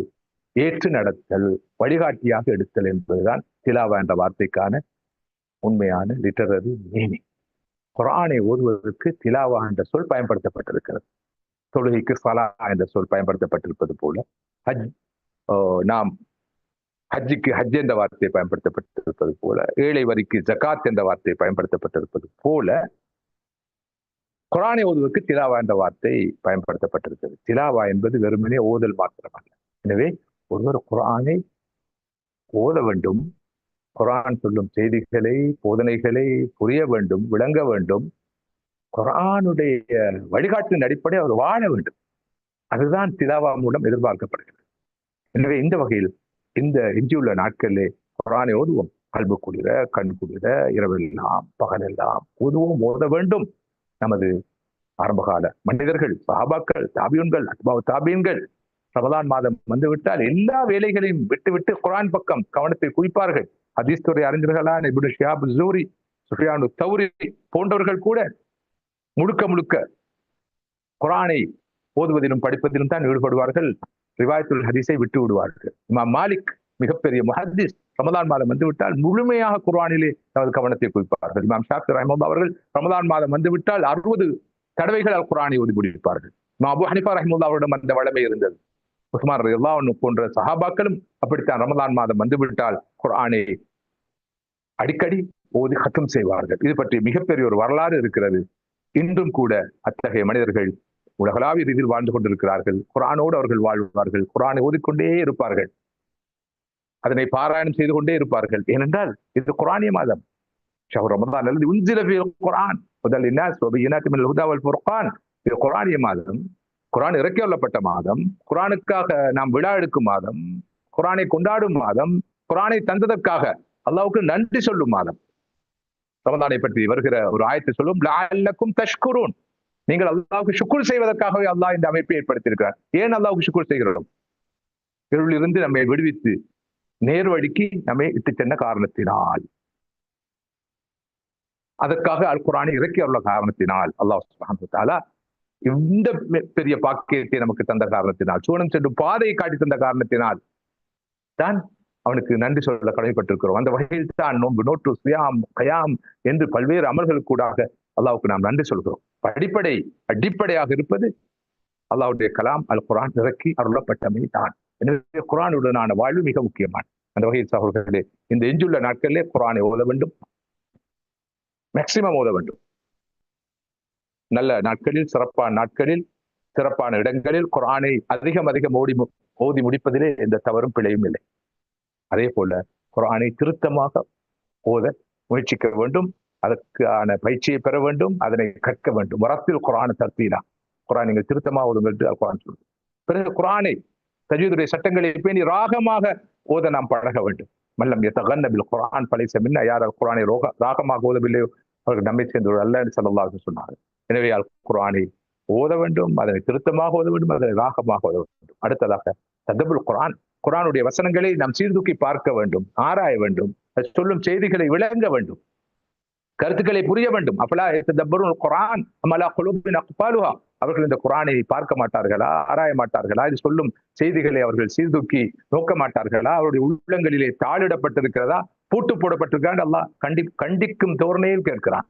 ஏற்று நடத்தல், வழிகாட்டியாக எடுத்தல் என்பதுதான் திலாவா என்ற வார்த்தைக்கான உண்மையான லிட்டரரி மீனிங். குர்ஆனை ஓதுவதற்கு திலாவா என்ற சொல் பயன்படுத்தப்பட்டிருக்கிறது. தொழுகைக்கு ஸலா என்ற சொல் பயன்படுத்தப்பட்டிருப்பது போல, நாம் ஹஜ்ஜுக்கு ஹஜ் என்ற வார்த்தை பயன்படுத்தப்பட்டிருப்பது போல, ஏழை வரிக்கு ஜகாத் என்ற வார்த்தை பயன்படுத்தப்பட்டிருப்பது போல, குர்ஆனை ஓதுவதற்கு திலாவா என்ற வார்த்தை பயன்படுத்தப்பட்டிருக்கிறது. திலாவா என்பது வெறுமனே ஓதல் மாத்திரமல்ல. எனவே ஒருவர் குர்ஆனை ஓத வேண்டும், குர்ஆன் சொல்லும் செய்திகளை, போதனைகளை புரிய வேண்டும், விளங்க வேண்டும், குர்ஆனுடைய வழிகாட்டின் அடிப்படை அவர் வாழ வேண்டும். அதுதான் திலாவா மூலம் எதிர்பார்க்கப்படுகிறது. எனவே இந்த வகையில் இந்த எஞ்சியுள்ள நாட்களிலே குர்ஆனை ஓதுவோம். கல்பு குளிர, கண் குளிர, இரவெல்லாம் பகலெல்லாம் ஓதுவோம், ஓத வேண்டும். நமது ஆரம்பகால மனிதர்கள், சஹாபாக்கள், தாபியூன்கள், அத்பாவு தாபீன்கள் ரமலான் மாதம் வந்துவிட்டால் எல்லா வேலைகளையும் விட்டுவிட்டு குர்ஆன் பக்கம் கவனத்தை குவிப்பார்கள். ஹதீஸ் துறை அறிஞர்களான இப்னு ஷிஹாப் ஸூரி, சுஃபியான் தௌரி போன்றவர்கள் கூட முழுக்க முழுக்க குர்ஆனை ஓதுவதிலும் படிப்பதிலும் தான் ஈடுபடுவார்கள். ரிவாயத்துல் ஹதீஸை விட்டு விடுவார்கள். இமாம் மாலிக் மிகப்பெரிய முஹத்திஸ், ரமதான் மாதம் வந்துவிட்டால் முழுமையாக குர்ஆனிலே தமது கவனத்தை குவிப்பார்கள். இமாம் ஷாஃபி ரஹ்மத்துல்லாஹி அவர்கள் ரமதான் மாதம் வந்துவிட்டால் 60 தடவைகள் அல் குர்ஆனை ஓதி முடிப்பார்கள். இமாம் அபூ ஹனீஃபா ரஹ்மத்துல்லாஹி அவரிடம் அந்த வளமை இருந்தது. உஸ்மான் ரலியல்லாஹு அன்ஹு போன்ற சஹாபாக்களும் அப்படித்தான் ரமதான் மாதம் வந்துவிட்டால் குர்ஆனை அடிக்கடி ஓதி ஹத்தம் செய்வார்கள். இது பற்றி மிகப்பெரிய ஒரு வரலாறு இருக்கிறது. இன்றும் கூட அத்தகைய மனிதர்கள் உலகளாவிய ரீதியில் வாழ்ந்து கொண்டிருக்கிறார்கள். குர்ஆனோடு அவர்கள் வாழ்வார்கள். குர்ஆனை ஓதிக்கொண்டே இருப்பார்கள். அதனை பாராயணம் செய்து கொண்டே இருப்பார்கள். ஏனென்றால் இது குர்ஆனிய மாதம். ஷஹ்ரு ரமதான் அல்லது உன்சில ஃபீல் குர்ஆன் ஹுதல் லின்னாஸ் வ பையினாத்தின் மினல் ஹுதா வல் ஃபுர்கான். இது குர்ஆனிய மாதம். குர்ஆன் இறக்கி வரப்பட்ட மாதம். குர்ஆனுக்காக நாம் விழா எடுக்கும் மாதம். குர்ஆனை கொண்டாடும் மாதம். குர்ஆனை தந்ததற்காக அல்லாஹ்வுக்கு நன்றி சொல்லும் மாதம். ரமதானை பற்றி வருகிற ஒரு ஆயத்தை சொல்லும், லஅல்லக்கும் தஷ்குரூன். நீங்கள் அல்லாஹ்வுக்கு ஷுக்ர் செய்வதற்காகவே அல்லாஹ் இந்த அமைப்பை ஏற்படுத்தி இருக்கிறார். ஏன் அல்லாஹ்வுக்கு ஷுக்ர் செய்கிறோம்? இருளிலிருந்து நம்மை விடுவித்து நேர் வழிக்கு நம்மை இட்டு சென்ற காரணத்தினால், அதற்காக அல் குர்ஆனை இறக்கி உள்ள காரணத்தினால், அல்லாஹ் சுப்ஹானஹு வ தஆலா இந்த பெரிய பாக்கியத்தை நமக்கு தந்த காரணத்தினால், சூனம் சென்று பாதையை காட்டி தந்த காரணத்தினால் தான் அவனுக்கு நன்றி சொல்ல கடமைப்பட்டிருக்கிறோம். அந்த வகையில் தான் நோன்பு, நோட்டு, சியாம், கயாம் என்று பல்வேறு அமல்கள் கூடாக அல்லாஹ்வுக்கு நாம் நன்றி சொல்கிறோம். அடிப்படையாக இருப்பது அல்லாஹ்வுடைய கலாம் அல் குர்ஆன் இறக்கி அருளப்பட்டமை தான். எனவே குர்ஆனுடனான வாழ்வு மிக முக்கியமான. அந்த வகையில் சகோதரர்களே, இந்த எஞ்சுள்ள நாட்களிலே குர்ஆனை ஓத வேண்டும், மேக்சிமம் ஓத வேண்டும். நல்ல நாட்களில், சிறப்பான நாட்களில், சிறப்பான இடங்களில் குர்ஆனை அதிகம் ஓதி முடிப்பதிலே எந்த தவறும் பிழையும் இல்லை. அதே போல குர்ஆனை திருத்தமாக ஓத முயற்சிக்க வேண்டும். அதற்கான பயிற்சியை பெற வேண்டும். அதனை கற்க வேண்டும். வரத்தில் குர்ஆன் தர்த்தீலா, குர்ஆன் நீங்கள் திருத்தமாக ஓதுங்கள் என்று குர்ஆன் சொல்லுது. பிறகு குர்ஆனை தஜ்வீதுடைய சட்டங்களை பேணி ராகமாக ஓத நாம் பழக வேண்டும். மல்லம் யதகன்ன பில் குர்ஆன் ஃபலைஸ மின்னா. யார் அல் குர்ஆனை ராகமாக ஓதவில்லையோ அவர்கள் நம்மை சேர்ந்தவர்கள் அல்ல என்று ஸல்லல்லாஹு அலைஹி வஸல்லம் சொன்னார்கள். எனவே அல் குர்ஆனை ஓத வேண்டும், அதனை திருத்தமாக ஓத வேண்டும், அதனை ராகமாக ஓத வேண்டும். அடுத்ததாக ததப்புல் குர்ஆன், குர்ஆனுடைய வசனங்களை நாம் சீர்தூக்கி பார்க்க வேண்டும், ஆராய வேண்டும், சொல்லும் செய்திகளை விளங்க வேண்டும், கருத்துக்களை புரிய வேண்டும். அப்பலா யததப்பருல் குர்ஆன் அம் அலா குலூபின் அக்ஃபாலுஹா. அவர்கள் இந்த குர்ஆனை பார்க்க மாட்டார்களா, ஆராய மாட்டார்களா? இது சொல்லும் செய்திகளை அவர்கள் சீர்தூக்கி நோக்க மாட்டார்களா? அவருடைய உள்ளங்களிலே தாளிடப்பட்டிருக்கிறதா, பூட்டு போடப்பட்டிருக்கிறான் அல்லாஹ் கண்டிக்கும் தோரணையில் கேட்கிறான்.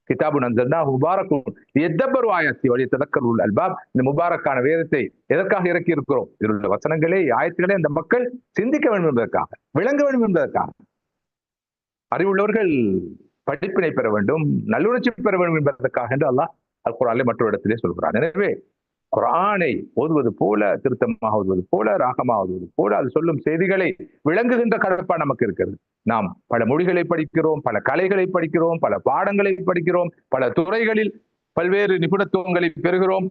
கிதாபுன் அன்ஸல்னாஹு முபாரக்குன் லியதப்பரு ஆயாத்தி வ லியதக்கருல் அல்பாப். இந்த முபாரக்கான வேதத்தை எதற்காக இறக்கி இருக்கிறோம்? இதில் உள்ள வசனங்களே, ஆயத்துக்களே அந்த மக்கள் சிந்திக்க வேண்டும் என்பதற்காக, விளங்க வேண்டும் என்பதற்காக. அறிவுள்ளவர்கள் படிப்பினை பெற வேண்டும், நல்லுணர்ச்சி பெற வேண்டும் என்பதற்காக என்று அல்லாஹ் அல் குர்ஆனிலே மற்றொரு இடத்திலே சொல்கிறான். எனவே குர்ஆனை ஓதுவது போல, திருத்தமாக ஓதுவது போல, ராகமாக ஓதுவது போல, அது சொல்லும் செய்திகளை விளங்குகின்ற கடப்பாடு நமக்கு இருக்கிறது. நாம் பல மொழிகளை படிக்கிறோம், பல கலைகளை படிக்கிறோம், பல பாடங்களை படிக்கிறோம், பல துறைகளில் பல்வேறு நிபுணத்துவங்களை பெறுகிறோம்.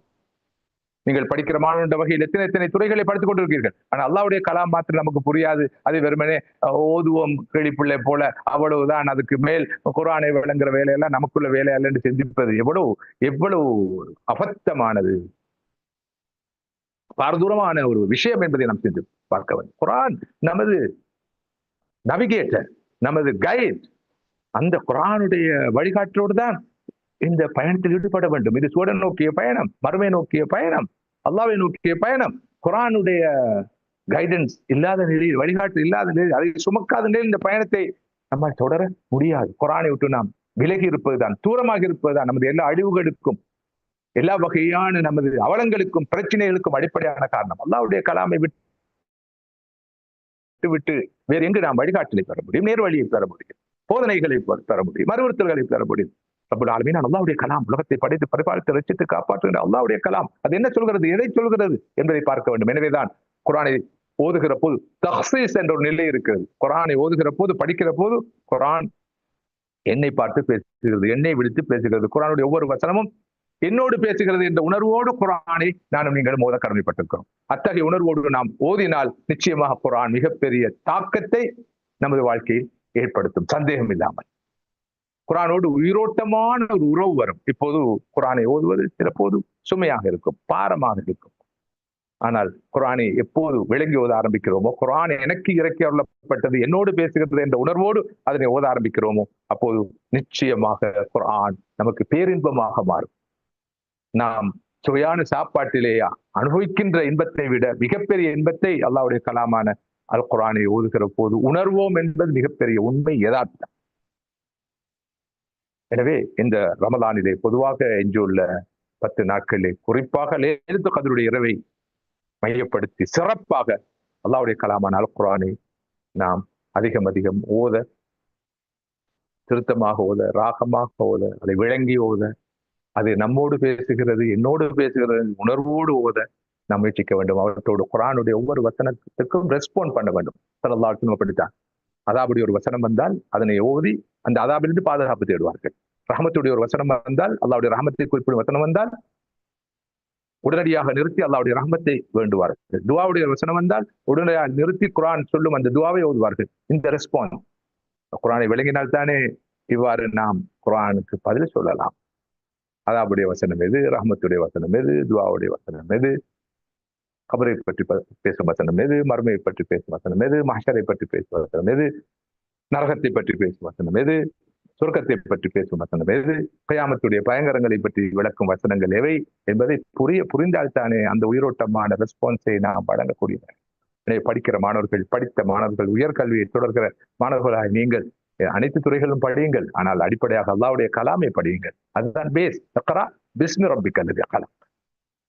நீங்கள் படிக்கிற மாணவன் வகையில் எத்தனை துறைகளை படித்துக் கொண்டிருக்கிறீர்கள். ஆனால் அல்லாஹ்வுடைய கலாம் மாத்திரம் நமக்கு புரியாது. அது வெறுமனே ஓதுவோம் கிளிப்பிள்ளை போல, அவ்வளவுதான், அதுக்கு மேல் குர்ஆனை விளங்குற வேலையெல்லாம் நமக்குள்ள வேலை அல்ல என்று சிந்திப்பது எவ்வளவு அபத்தமானது, பாரதூரமான ஒரு விஷயம் என்பதை நாம் சிந்தித்து பார்க்க வேண்டும். குர்ஆன் நமது நவிகேட்டர், நமது கைட். அந்த குர்ஆனுடைய வழிகாட்டலோடு தான் இந்த பயணத்தில் ஈடுபட வேண்டும். இது சூழல் நோக்கிய பயணம், மறுமை நோக்கிய பயணம், அல்லாஹ்வை நோக்கிய பயணம். குர்ஆனுடைய கைடன்ஸ் இல்லாத நிலையில், வழிகாட்டு இல்லாத நிலையில், அதை சுமக்காத நிலையில் இந்த பயணத்தை நம்மால் தொடர முடியாது. குர்ஆனை விட்டு நாம் விலகி இருப்பதுதான், தூரமாக இருப்பதுதான் நமது எல்லா அழிவுகளுக்கும், எல்லா வகையான நமது அவலங்களுக்கும், பிரச்சனைகளுக்கும் அடிப்படையான காரணம். அல்லாஹ்வுடைய கலாமை விட்டு வேறு எங்கு நாம் வழிகாட்டலை பெற முடியும், நேர் வழியை பெற முடியும், போதனைகளை பெற முடியும், அறிவுறுத்தல்களை பெற முடியும்? ரப்பல் ஆலமீன் அல்லாஹ்வுடைய கலாம், உலகத்தை படைத்து பரிபாலித்து ரட்சித்து காப்பாற்றுகின்ற அல்லாஹ்வுடைய கலாம், அது என்ன சொல்கிறது, எதை சொல்கிறது என்பதை பார்க்க வேண்டும். எனவேதான் குர்ஆனை ஓதுகிற போது தஹ்சீஸ் என்ற ஒரு நிலை இருக்கிறது. குர்ஆனை ஓதுகிற போது, படிக்கிற போது குர்ஆன் என்னை பார்த்து பேசுகிறது, என்னை விடுத்து பேசுகிறது. குர்ஆனுடைய ஒவ்வொரு வசனமும் என்னோடு பேசுகிறது என்ற உணர்வோடு குர்ஆனை நானும் நீங்களும் ஓத கடமைப்பட்டிருக்கிறோம். அத்தகைய உணர்வோடு நாம் ஓதினால் நிச்சயமாக குர்ஆன் மிகப்பெரிய தாக்கத்தை நமது வாழ்க்கையில் ஏற்படுத்தும், சந்தேகம் இல்லாமல். குர்ஆனோடு உயிரோட்டமான ஒரு உறவு வரும். இப்போது குர்ஆனை ஓதுவது சில போது சுமையாக இருக்கும், பாரமாக இருக்கும். ஆனால் குர்ஆனை எப்போது விளங்கி ஓத ஆரம்பிக்கிறோமோ, குர்ஆன் எனக்கு இறக்கி அருளப்பட்டது, என்னோடு பேசுகிறது என்ற உணர்வோடு அதனை ஓத ஆரம்பிக்கிறோமோ, அப்போது நிச்சயமாக குர்ஆன் நமக்கு பேரின்பமாக மாறும். நாம் சுவையான சாப்பாட்டிலே அனுபவிக்கின்ற இன்பத்தை விட மிகப்பெரிய இன்பத்தை அல்லாஹ்வுடைய கலாமான அல் குர்ஆனை ஓதுகிற போது உணர்வோம் என்பது மிகப்பெரிய உண்மை யதார்த்தம். எனவே இந்த ரமலானிலே பொதுவாக எஞ்சியுள்ள 10 நாட்களிலே குறிப்பாக லைலத்துல் கத்ருடைய இரவை மையப்படுத்தி சிறப்பாக அல்லாஹ்வுடைய கலாமான அல் குர்ஆனை நாம் அதிகம் அதிகம் ஓத, திருத்தமாக ஓத, ராகமாக ஓத, அதை விளங்கி ஓத, அது நம்மோடு பேசுகிறது, என்னோடு பேசுகிறது, உணர்வோடு ஓத நாம் முயற்சிக்க வேண்டும். அவற்றோடு குர்ஆனுடைய ஒவ்வொரு வசனத்துக்கும் ரெஸ்பாண்ட் பண்ண வேண்டும். ஸல்லல்லாஹு அலைஹி வஸல்லம் அப்படித்தான். அதாபுடைய ஒரு வசனம் வந்தால் அதனை ஓதி அந்த அதாபிலிருந்து பாதுகாப்பு தேடுவார்கள். ரஹமத்துடைய ஒரு வசனம் வந்தால், அல்லாஹ்வுடைய ரஹமத்தை குறிப்பிடும் வசனம் வந்தால் உடனடியாக நிறுத்தி அல்லாஹ்வுடைய ரஹமத்தை வேண்டுவார்கள். துஆவுடைய வசனம் வந்தால் உடனடியாக நிறுத்தி குர்ஆன் சொல்லும் அந்த துஆவை ஓதுவார்கள். இந்த ரெஸ்பான்ஸ் குர்ஆனை விளங்கினால் தானே இவ்வாறு நாம் குர்ஆனுக்கு பதில் சொல்லலாம். அதாபுடைய வசனம் எது, ரஹமத்துடைய வசனம் எது, துஆவுடைய வசனம் எது, கபரை பற்றி பேசும் வசனம் எது, மறுமையை பற்றி பேசும் வசனம் எது, மஹ்ஷரை பற்றி பேசும் வசனம் எது, நரகத்தை பற்றி பேசும் வசனம் எது, சொர்க்கத்தை பற்றி பேசும் வசனம் எது, கியாமத்துடைய பயங்கரங்களை பற்றி விளக்கும் வசனங்கள் எவை என்பதை புரிந்தால்தானே அந்த உயிரோட்டமான ரெஸ்பான்ஸை நாம் வழங்கக்கூடியது. எனவே படிக்கிற மாணவர்கள், படித்த மாணவர்கள், உயர்கல்வியை தொடர்கிற மாணவர்களாக நீங்கள் அனைத்து துறைகளும் படியுங்கள். ஆனால் அடிப்படையாக அல்லாஹ்வுடைய கலாமை படியுங்கள். அதுதான் பேஸ். இக்ரா பிஸ்மி ரப்பிக்கல் லதீ கலக்.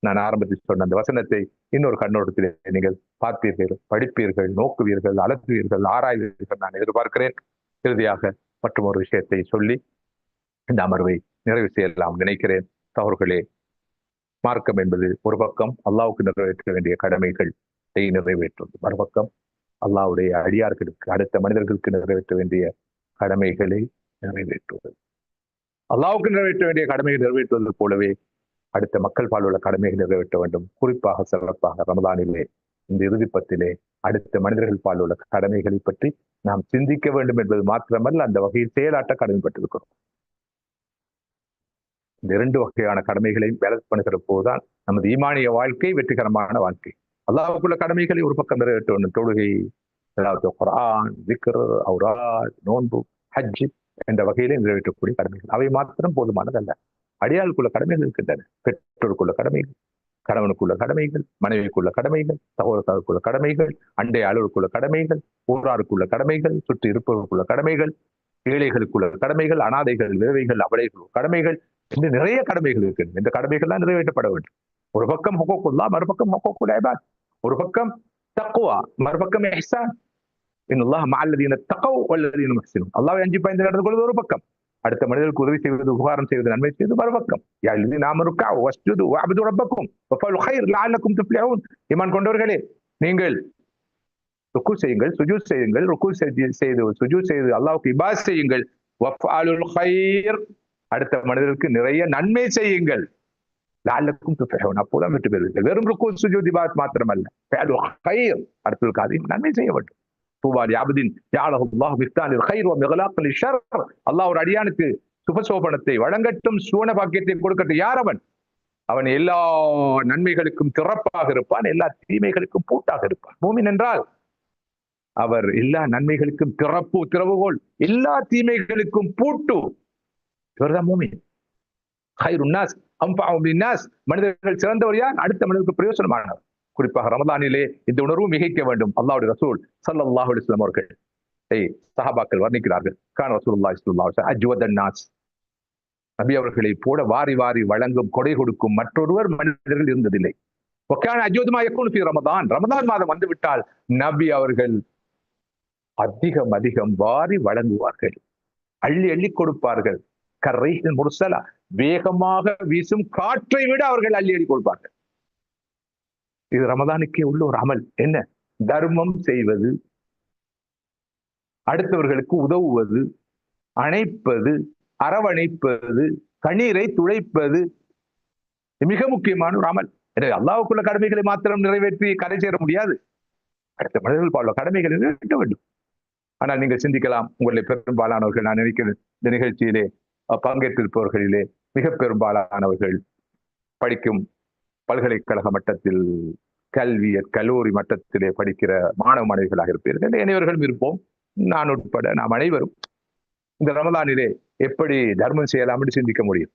நான் ஆரம்பத்தில் சொன்ன அந்த வசனத்தை இன்னொரு கண்ணோட்டத்தில் நீங்கள் பார்ப்பீர்கள், படிப்பீர்கள், நோக்குவீர்கள், அலசுவீர்கள், ஆராய்வீர்கள் நான் எதிர்பார்க்கிறேன். இறுதியாக மற்றும் ஒரு விஷயத்தை சொல்லி இந்த அமர்வை நிறைவு செய்யலாம் நினைக்கிறேன். சகோதரர்களே, மார்க்கம் என்பது ஒரு பக்கம் அல்லாஹ்வுக்கு நிறைவேற்ற வேண்டிய கடமைகள் நிறைவேற்றுவது, மறுபக்கம் அல்லாஹ்வுடைய அடியார்களுக்கு, அடுத்த மனிதர்களுக்கு நிறைவேற்ற வேண்டிய கடமைகளை நிறைவேற்றுவது. அல்லாஹ்வுக்கு நிறைவேற்ற வேண்டிய கடமைகளை நிறைவேற்றுவது போலவே அடுத்த மக்கள் பால் உள்ள கடமைகள் நிறைவேற்ற வேண்டும். குறிப்பாக சிறப்பாக ரமலானிலே இந்த இறுதி பத்திலே அடுத்த மனிதர்கள் பால் உள்ள கடமைகளை பற்றி நாம் சிந்திக்க வேண்டும் என்பது மாத்திரமல்ல, அந்த வகையில் செயலாற்ற கடமைப்பட்டிருக்கிறோம். இந்த 2 வகையான கடமைகளையும் பேலன்ஸ் பண்ணுகிற போதுதான் நமது ஈமானிய வாழ்க்கை வெற்றிகரமான வாழ்க்கை. அல்லாஹ்வுக்குள்ள கடமைகளை ஒரு பக்கம் நிறைவேற்ற வேண்டும். தொழுகை, குர்ஆன், திக்ர், அவுராத், நோன்பு, ஹஜ் என்ற வகையிலே நிறைவேற்றக்கூடிய கடமைகள். அவை மாத்திரம் போதுமானதல்ல. அடியாளுக்குள்ள கடமைகள் இருக்கின்றன. பெற்றோருக்குள்ள கடமைகள், கணவனுக்குள்ள கடமைகள், மனைவிக்குள்ள கடமைகள், சகோதரர்களுக்குள்ள கடமைகள், அண்டை அளவுக்குள்ள கடமைகள், ஊராருக்குள்ள கடமைகள், சுற்றி இருப்பவர்களுக்குள்ள கடமைகள், ஏழைகளுக்குள்ள கடமைகள், அனாதைகள், விதவைகள், அபலைகள் கடமைகள், இன்னும் நிறைய கடமைகள் இருக்கின்றன. இந்த கடமைகள் எல்லாம் நிறைவேற்றப்பட வேண்டும். ஒரு பக்கம் ஹுகூக்குல்லாஹ், மறுபக்கம் ஹுகூக்குல் இபாத். ஒரு பக்கம் தக்வா, மறுபக்கம் இஹ்சான். இன்னல்லாஹ மஅல்லதீன தகவ் வல்லதீன முஹ்சினூன். அல்லாஹ்வை அஞ்சி பயந்து நடந்து கொள்வது ஒரு பக்கம், அடுத்த மனிதர்களுக்கு உதவி செய்வது, உபகாரம் செய்வது, நன்மை செய்வது மறுபக்கம். யா அல்லதீன ஆமனு ருக்உ வஸ்ஜுது வஅப்து ரப்பக்கும் வஃபஅலு கைர் லஅல்லக்கும் துஃப்லிஹூன். ஈமான் கொண்டவர்களே, நீங்கள் ருக்கு செய்யுங்கள், சுஜூத் செய்யுங்கள், ருக்கு செய்து சுஜூத் செய்து அல்லாஹ்வுக்கு இபாதத் செய்யுங்கள். வஃபஅலுல் கைர், அடுத்த மனிதர்களுக்கு நிறைய நன்மை செய்யுங்கள். லஅல்லக்கும் துஃப்லிஹூன், அப்போதான் வெற்றி பெறுவீர்கள். வெறும் ருக்கு சுஜூத் இபாதத் மாத்திரமல்ல, ஃபஅலுல் கைர், அடுத்தவர்களுக்கு அதையும் நன்மை செய்ய வேண்டும். அல்லாஹ் ஒரு அடியானுக்கு சுபசோபனத்தை வழங்கட்டும், சுவன பாக்கியத்தை கொடுக்கட்டும். யார் அவன்? அவன் எல்லா நன்மைகளுக்கும் திறப்பாக இருப்பான், எல்லா தீமைகளுக்கும் பூட்டாக இருப்பான். மூமின் என்றால் அவர் எல்லா நன்மைகளுக்கும் திறவுகோல், எல்லா தீமைகளுக்கும் பூட்டு. இவர்தான் மூமின். மனிதர்கள் சிறந்தவர் யார்? அடுத்த மனிதருக்கு பிரயோசனமானவர். குறிப்பாக ரமலானிலே இந்த உணர்வு மிகைக்க வேண்டும். அல்லாஹ்வுடைய ரசூல் ஸல்லல்லாஹு அலைஹி வஸல்லம் அவர்கள் சஹாபாக்கள் வர்ணிக்கிறார்கள். கான ரசூலுல்லாஹி ஸல்லல்லாஹு அலைஹி வஸல்லம் அஜ்வதன் நாஸ். நபி அவர்களை போல வாரி வாரி வழங்கும், கொடை கொடுக்கும் மற்றொருவர் மனிதர்கள் இருந்ததில்லை. வகான அஜ்வது மா யகூனு ஃபீ ரமதான். ரமதான் மாதம் வந்துவிட்டால் நபி அவர்கள் அதிகம் அதிகம் வாரி வழங்குவார்கள், அள்ளி அள்ளி கொடுப்பார்கள். கர்ரைஹில் முர்சலா, வேகமாக வீசும் காற்றை விட அவர்கள் அள்ளி அள்ளி கொடுப்பார்கள். இது ரமதானுக்கே உள்ள ஒரு அமல். என்ன? தர்மம் செய்வது, அடுத்தவர்களுக்கு உதவுவது, அணைப்பது, அரவணைப்பது, கண்ணீரை துடைப்பது மிக முக்கியமான ஒரு அமல். எனவே அல்லாஹ்வுக்குள்ள கடமைகளை மாத்திரம் நிறைவேற்றி கரை சேர முடியாது. அடுத்த மனிதர்கள் பால கடமைகளை நிறைவேற்ற வேண்டும். ஆனால் நீங்கள் சிந்திக்கலாம், உங்களை பெரும்பாலானவர்கள், நான் நினைக்கிறேன் இந்த நிகழ்ச்சியிலே பங்கேற்றிருப்பவர்களிலே மிக பெரும்பாலானவர்கள் படிக்கும் பல்கலைக்கழக மட்டத்தில், கல்லூரி மட்டத்திலே படிக்கிற மாணவ மாணவிகளாக இருப்பீர்கள். இளைஞர்களும் இருப்போம், நான் உட்பட நாம் அனைவரும் இந்த ரமலானிலே எப்படி தர்மம் செய்யலாம் என்று சிந்திக்க முடியும்.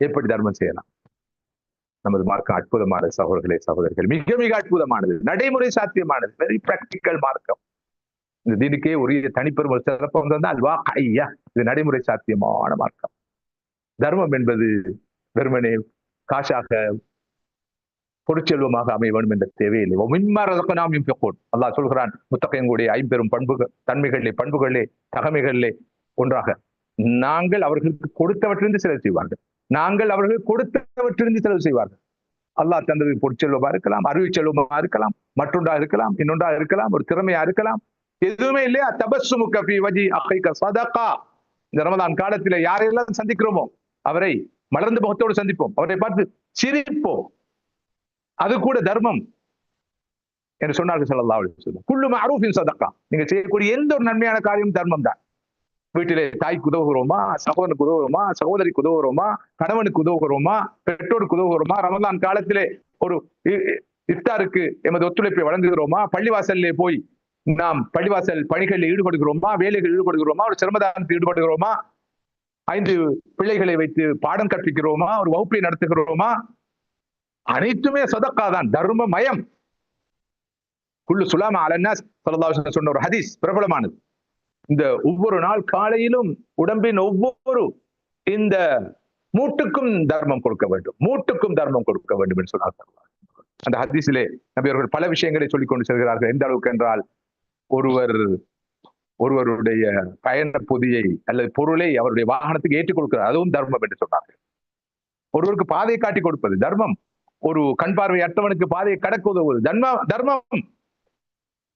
எப்படி தர்மம் செய்யலாம்? நமது மார்க்கம் அற்புதமான சகோதரர்களே சகோதரிகள், மிக மிக அற்புதமானது, நடைமுறை சாத்தியமானது, வெரி பிராக்டிக்கல் மார்க்கம். இந்த தீனுக்கே உரிய தனிப்பெரும் ஒரு சிறப்பு வந்தால் வா ஐயா, இது நடைமுறை சாத்தியமான மார்க்கம். தர்மம் என்பது வெறுமனே காசாக பொருட்செல்வமாக அமைய வேண்டும் என்ற தேவையில்லை. அல்லாஹ் சொல்கிறான், முத்தகையங்களுடைய ஐம்பெரும் பண்புகள், தன்மைகளிலே, பண்புகளிலே, தகமைகளிலே ஒன்றாக, நாங்கள் அவர்களுக்கு கொடுத்தவற்றிலிருந்து செலவு செய்வார்கள். நாங்கள் அவர்கள் கொடுத்தவற்றிலிருந்து செலவு செய்வார்கள். அல்லாஹ் தந்தது பொருட்செல்வமா இருக்கலாம், அறிவு செல்வமா இருக்கலாம், மற்றொன்றா இருக்கலாம், இன்னொன்றா இருக்கலாம், ஒரு திறமையா இருக்கலாம். எதுவுமே இல்லையா? தபஸ்ஸுமு கஃபி வஜி அகைக ஸதகா. இந்த ரமலான் காலத்திலே யாரையெல்லாம் சந்திக்கிறோமோ அவரை மலர்ந்த முகத்தோடு சந்திப்போம், அவரை பார்த்து சிரிப்போம். அது கூட தர்மம் என்று சொன்னார்கள் ஸல்லல்லாஹு அலைஹி வஸல்லம். குல்லு மஅரூஃபின் ஸதகா. நீங்க செய்யக்கூடிய எந்த ஒரு நன்மையான காரியம் தர்மம் தான். வீட்டிலே தாய்க்கு உதவுகிறோமா, சகோதரனுக்கு உதவுகிறோமா, சகோதரிக்கு உதவுகிறோமா, கணவனுக்கு உதவுகிறோமா, பெற்றோருக்கு உதவுகிறோமா, ரமலான் காலத்திலே ஒரு இஃப்தாருக்கு எமது ஒத்துழைப்பை வழங்குகிறோமா, பள்ளிவாசலிலே போய் நாம் பள்ளிவாசல் பணிகளில் ஈடுபடுகிறோமா, வேலைகளில் ஈடுபடுகிறோமா, ஒரு சிரமதானத்தில் ஈடுபடுகிறோமா, 5 பிள்ளைகளை வைத்து பாடம் கற்பிக்கிறோமா, ஒரு வகுப்பை நடத்துகிறோமா, அனைத்துமே சதக்கா தான், தர்ம மயம். குல்லு சுலாமா அலன்னாஸ் ஸல்லல்லாஹு அலைஹி வஸல்லம் சொன்ன ஒரு ஹதீஸ் பிரபலமானது. இந்த ஒவ்வொரு நாள் காலையிலும் உடம்பின் ஒவ்வொரு இந்த மூட்டுக்கும் தர்மம் கொடுக்க வேண்டும், மூட்டுக்கும் தர்மம் கொடுக்க வேண்டும் என்று சொன்னார்கள். அந்த ஹதீஸிலே நபி அவர்கள் பல விஷயங்களை சொல்லிக் கொண்டு செல்கிறார்கள். எந்த அளவுக்கு என்றால், ஒருவருடைய பயண பொதியை அல்லது பொருளை அவருடைய வாகனத்துக்கு ஏற்றிக் கொடுக்கிறார், அதுவும் தர்மம் என்று சொன்னார்கள். ஒருவருக்கு பாதையை காட்டி கொடுப்பது தர்மம். ஒரு கண் பார்வையற்றவனுக்கு பாதையை கடக்க உதவுவது தர்மம்.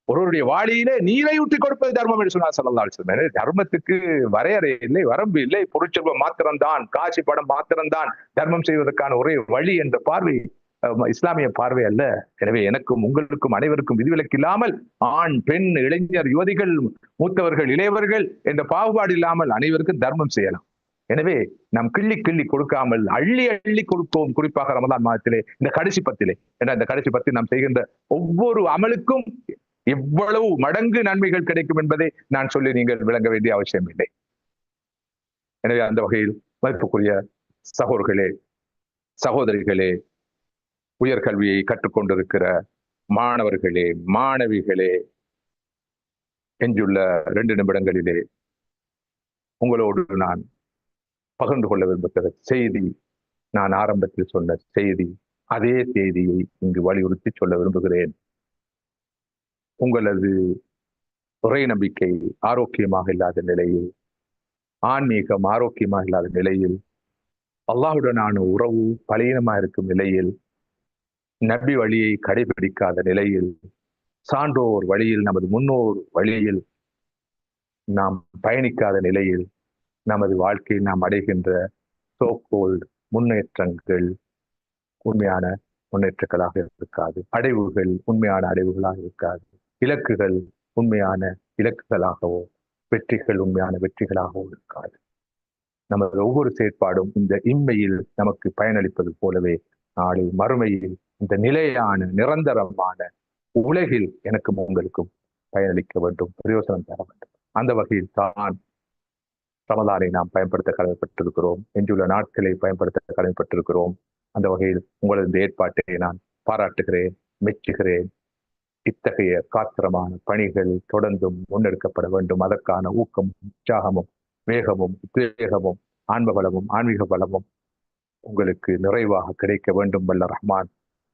ஒருவருடைய வாளியிலே நீரை ஊற்றி கொடுப்பது தர்மம் என்று சொன்னார் ஸல்லல்லாஹு அலைஹி வஸல்லம். தர்மத்துக்கு வரையறை இல்லை, வரம்பு இல்லை. பொருட்செல்வம் மாத்திரம்தான், காட்சி படம் மாத்திரம்தான் தர்மம் செய்வதற்கான ஒரே வழி என்ற பார்வை இஸ்லாமிய பார்வை அல்ல. எனவே எனக்கும் உங்களுக்கும் அனைவருக்கும் விதிவிலக்கு இல்லாமல், ஆண், பெண், இளைஞர், யுவதிகள், மூத்தவர்கள், இளையவர்கள் என்ற பாகுபாடு இல்லாமல் அனைவருக்கும் தர்மம் செய்யலாம். எனவே நாம் கிள்ளி கிள்ளி கொடுக்காமல் அள்ளி அள்ளி கொடுப்போம். குறிப்பாக ரமலான் மாதத்திலே இந்த கடைசி பத்திலே, ஏன்னா இந்த கடைசி பத்தில் நாம் செய்கின்ற ஒவ்வொரு அமலுக்கும் எவ்வளவு மடங்கு நன்மைகள் கிடைக்கும் என்பதை நான் சொல்லி நீங்கள் விளங்க வேண்டிய அவசியம் இல்லை. எனவே அந்த வகையில் மதிப்புக்குரிய சகோதரர்களே, சகோதரிகளே, உயர்கல்வியை கற்றுக்கொண்டிருக்கிற மாணவர்களே, மாணவிகளே, எஞ்சுள்ள 2 நிமிடங்களிலே உங்களோடு நான் பகிர்ந்து கொள்ள விரும்புகிற செய்தி, நான் ஆரம்பத்தில் சொன்ன செய்தி, அதே செய்தியை இங்கு வலியுறுத்தி சொல்ல விரும்புகிறேன். உங்களது துறை நம்பிக்கை ஆரோக்கியமாக இல்லாத நிலையில், ஆன்மீகம் ஆரோக்கியமாக இல்லாத நிலையில், அல்லாஹுடனான உறவு பலவீனமாக இருக்கும் நிலையில், நபி வழியை கடைபிடிக்காத நிலையில், சான்றோர் வழியில், நமது முன்னோர் வழியில் நாம் பயணிக்காத நிலையில், நமது வாழ்க்கையில் நாம் அடைகின்ற சோகோல்ட் முன்னேற்றங்கள் உண்மையான முன்னேற்றங்களாக இருக்காது, அடைவுகள் உண்மையான அடைவுகளாக இருக்காது, இலக்குகள் உண்மையான இலக்குகளாகவோ, வெற்றிகள் உண்மையான வெற்றிகளாகவோ இருக்காது. நமது ஒவ்வொரு செயற்பாடும் இந்த இம்மையில் நமக்கு பயனளிப்பது போலவே நாளை மறுமையில் இந்த நிலையான நிரந்தரமான உலகில் எனக்கும் உங்களுக்கும் பயனளிக்க வேண்டும், பிரயோசனம் தர வேண்டும். அந்த வகையில் தான் ரமலானை நாம் பயன்படுத்த கடமைப்பட்டிருக்கிறோம், எஞ்சுள்ள நாட்களை பயன்படுத்த கடமைப்பட்டிருக்கிறோம். அந்த வகையில் உங்களது இந்த ஏற்பாட்டை நான் பாராட்டுகிறேன், மெச்சுகிறேன். இத்தகைய காத்திரமான பணிகள் தொடர்ந்தும் முன்னெடுக்கப்பட வேண்டும். அதற்கான ஊக்கமும், உற்சாகமும், வேகமும், உத்வேகமும், ஆன்ம பலமும், ஆன்மீக பலமும் உங்களுக்கு நிறைவாக கிடைக்க வேண்டும். வல்ல ரஹ்மான்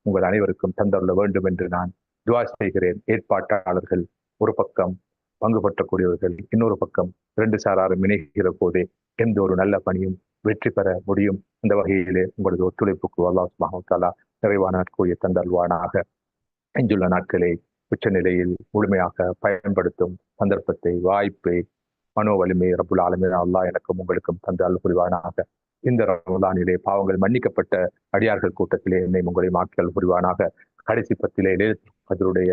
உங்கள் அனைவருக்கும் தந்தருள வேண்டும் என்று நான் துஆ செய்கிறேன். ஏற்பாட்டாளர்கள் ஒரு பக்கம், பங்கு பற்றக்கூடியவர்கள் இன்னொரு பக்கம், 2 சாராரும் இணைகிற போதே எந்த ஒரு நல்ல பணியும் வெற்றி பெற முடியும். இந்த வகையிலே உங்களது ஒத்துழைப்புக்கு அல்லாஹ் சுப்ஹானஹு வ தஆலா நிறைவான நாட்கூறிய தந்தல்வானாக. எஞ்சுள்ள நாட்களை உச்சநிலையில் முழுமையாக பயன்படுத்தும் சந்தர்ப்பத்தை, வாய்ப்பை, மனோ வலிமை ரப்புல் ஆலமீன் அல்லாஹ் எனக்கும் உங்களுக்கும் தந்த அருள் புரிவானாக. இந்த ரமலானிலே பாவங்கள் மன்னிக்கப்பட்ட அடியார்கள் கூட்டத்திலே என்னை உங்களை மாற்றல் புரிவானாக. கடைசி பத்திலே அதனுடைய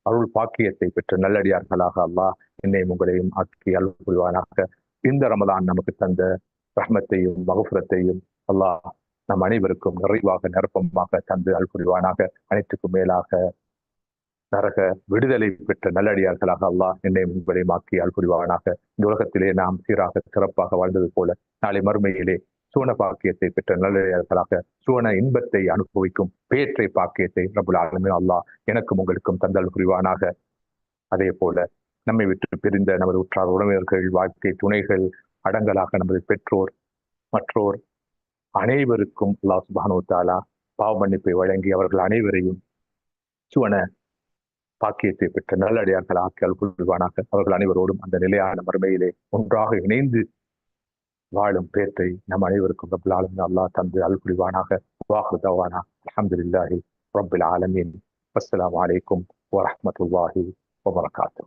அருள் பாக்கியத்தை பெற்ற நல்லடியார்களாக அல்லாஹ் என்னை உங்களையும் ஆக்கி அருள் புரிவானாக. இந்த ரமலான் நமக்கு தந்த ரஹ்மத்தையும் மகஃபிரத்தையும் அல்லாஹ் நம் அனைவருக்கும் நிறைவாக நிரப்பமாக தந்து அருள் புரிவானாக. அனைத்துக்கும் மேலாக நரக விடுதலை பெற்ற நல்லடியார்களாக அல்லாஹ் என்னை உங்களை மாக்கி அருள் புரிவானாக. இந்த உலகத்திலே நாம் சீராக சிறப்பாக வாழ்ந்தது போல நாளை மறுமையிலே சுவன பாக்கியத்தை பெற்ற நல்லடியார்களாக சுவன இன்பத்தை அனுபவிக்கும் பேற்றை பாக்கியத்தை ரப்புல் ஆலமீன் அல்லாஹ் எனக்கும் உங்களுக்கும் தந்தல் புரிவானாக. அதே போல நம்மை விட்டு பிரிந்த நமது உற்றார் உறவினர்கள், வாழ்க்கை துணைகள், அடங்கலாக நமது பெற்றோர், மற்றோர் அனைவருக்கும் அல்லாஹ் சுப்ஹானஹு வ தஆலா பாவ மன்னிப்பை வழங்கி அவர்கள் அனைவரையும் சுவன பாக்கியத்தை பெற்ற நல்லடியார்கள் ஆக்கியால் புரிவானாக. அவர்கள் அனைவரோடும் அந்த நிலையான மறுமையிலே ஒன்றாக இணைந்து வாழும் பேற்றை நம் அனைவருக்கும் ரப்புல் ஆலமீன் அல்லாஹ் தந்து அல் புரிவானாக. வாஹிரு தஅவானா அல்ஹம்துலில்லாஹி ரப்பில் ஆலமீன். அஸ்ஸலாமு அலைக்கும் வரஹ்மத்துல்லாஹி வபரகாத்துஹு.